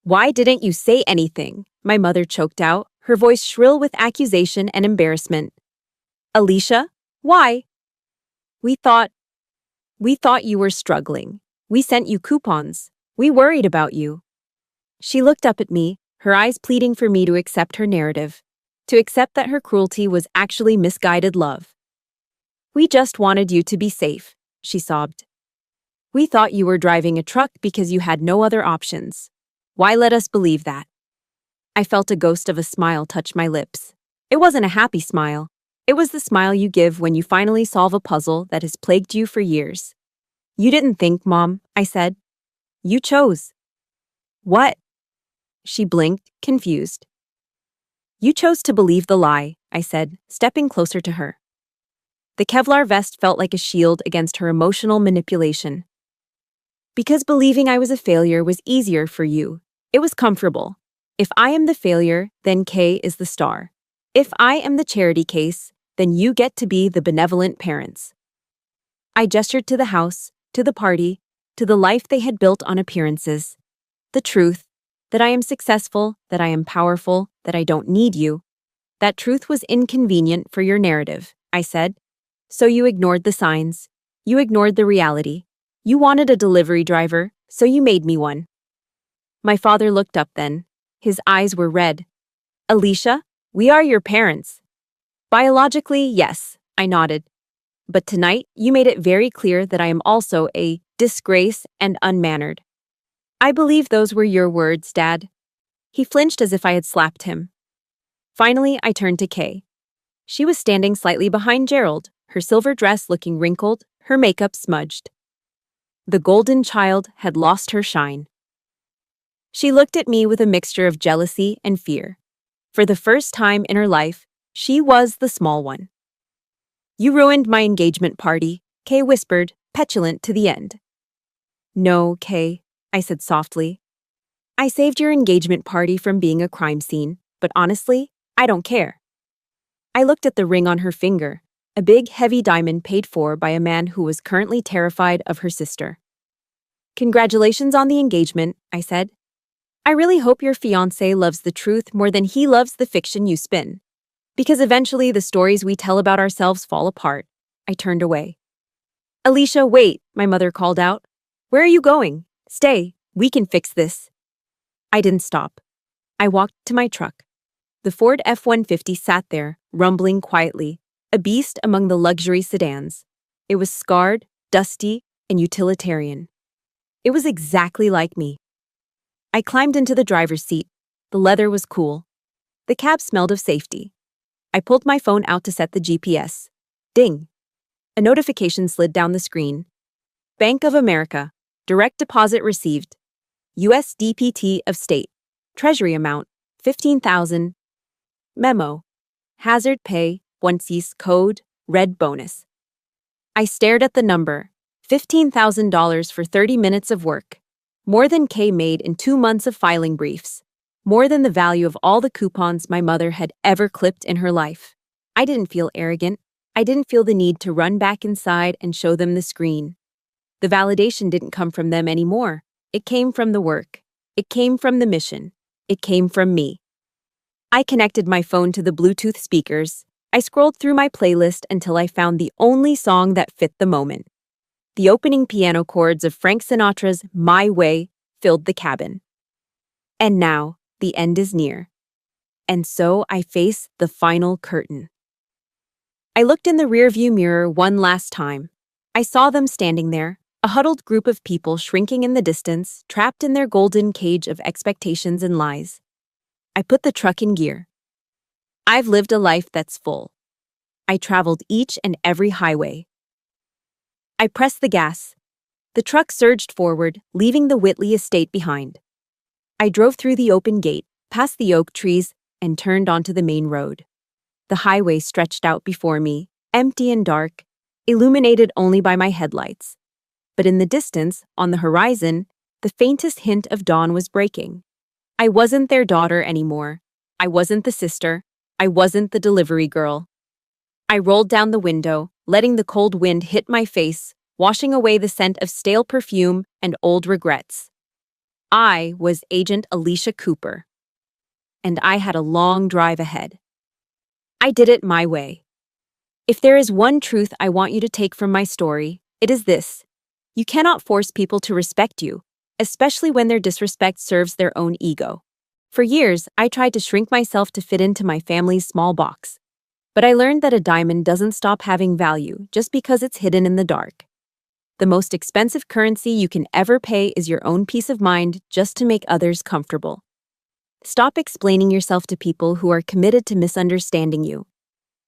"Why didn't you say anything?" my mother choked out, her voice shrill with accusation and embarrassment. "Alicia, why?" We thought you were struggling. We sent you coupons. We worried about you." She looked up at me, her eyes pleading for me to accept her narrative, to accept that her cruelty was actually misguided love. "We just wanted you to be safe," she sobbed. "We thought you were driving a truck because you had no other options. Why let us believe that?" I felt a ghost of a smile touch my lips. It wasn't a happy smile. It was the smile you give when you finally solve a puzzle that has plagued you for years. "You didn't think, Mom," I said. "You chose." "What?" She blinked, confused. "You chose to believe the lie," I said, stepping closer to her. The Kevlar vest felt like a shield against her emotional manipulation. "Because believing I was a failure was easier for you. It was comfortable. If I am the failure, then Kay is the star. If I am the charity case, then you get to be the benevolent parents." I gestured to the house, to the party, to the life they had built on appearances. The truth, that I am successful, that I am powerful, that I don't need you. That truth was inconvenient for your narrative, I said. So you ignored the signs. You ignored the reality. You wanted a delivery driver, so you made me one. My father looked up then. His eyes were red. Alicia, we are your parents. Biologically, yes, I nodded. But tonight, you made it very clear that I am also a disgrace and unmannered. I believe those were your words, Dad. He flinched as if I had slapped him. Finally, I turned to Kay. She was standing slightly behind Gerald, her silver dress looking wrinkled, her makeup smudged. The golden child had lost her shine. She looked at me with a mixture of jealousy and fear. For the first time in her life, she was the small one. You ruined my engagement party, Kay whispered, petulant to the end. No, Kay, I said softly. I saved your engagement party from being a crime scene, but honestly, I don't care. I looked at the ring on her finger, a big, heavy diamond paid for by a man who was currently terrified of her sister. Congratulations on the engagement, I said. I really hope your fiancé loves the truth more than he loves the fiction you spin. Because eventually the stories we tell about ourselves fall apart. I turned away. Alicia, wait, my mother called out. Where are you going? Stay, we can fix this. I didn't stop. I walked to my truck. The Ford F-150 sat there, rumbling quietly, a beast among the luxury sedans. It was scarred, dusty, and utilitarian. It was exactly like me. I climbed into the driver's seat. The leather was cool. The cab smelled of safety. I pulled my phone out to set the GPS. Ding! A notification slid down the screen. Bank of America. Direct deposit received. USDPT of state. Treasury amount, $15,000. Memo. Hazard pay, onesies code, red bonus. I stared at the number. $15,000 for 30 minutes of work. More than Kay made in 2 months of filing briefs. More than the value of all the coupons my mother had ever clipped in her life. I didn't feel arrogant. I didn't feel the need to run back inside and show them the screen. The validation didn't come from them anymore. It came from the work. It came from the mission. It came from me. I connected my phone to the Bluetooth speakers. I scrolled through my playlist until I found the only song that fit the moment. The opening piano chords of Frank Sinatra's My Way filled the cabin. And now, the end is near. And so I face the final curtain. I looked in the rearview mirror one last time. I saw them standing there, a huddled group of people shrinking in the distance, trapped in their golden cage of expectations and lies. I put the truck in gear. I've lived a life that's full. I traveled each and every highway. I pressed the gas. The truck surged forward, leaving the Whitley estate behind. I drove through the open gate, past the oak trees, and turned onto the main road. The highway stretched out before me, empty and dark, illuminated only by my headlights. But in the distance, on the horizon, the faintest hint of dawn was breaking. I wasn't their daughter anymore. I wasn't the sister. I wasn't the delivery girl. I rolled down the window, letting the cold wind hit my face, washing away the scent of stale perfume and old regrets. I was Agent Alicia Cooper. And I had a long drive ahead. I did it my way. If there is one truth I want you to take from my story, it is this. You cannot force people to respect you, especially when their disrespect serves their own ego. For years, I tried to shrink myself to fit into my family's small box. But I learned that a diamond doesn't stop having value just because it's hidden in the dark. The most expensive currency you can ever pay is your own peace of mind just to make others comfortable. Stop explaining yourself to people who are committed to misunderstanding you.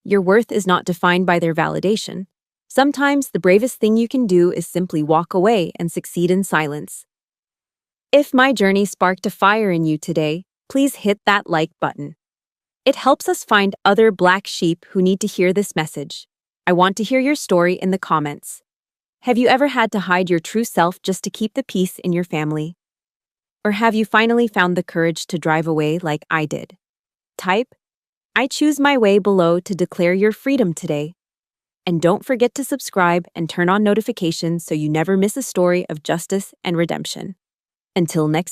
Your worth is not defined by their validation. Sometimes the bravest thing you can do is simply walk away and succeed in silence. If my journey sparked a fire in you today, please hit that like button. It helps us find other black sheep who need to hear this message. I want to hear your story in the comments. Have you ever had to hide your true self just to keep the peace in your family? Or have you finally found the courage to drive away like I did? Type, I choose my way below to declare your freedom today. And don't forget to subscribe and turn on notifications so you never miss a story of justice and redemption. Until next time.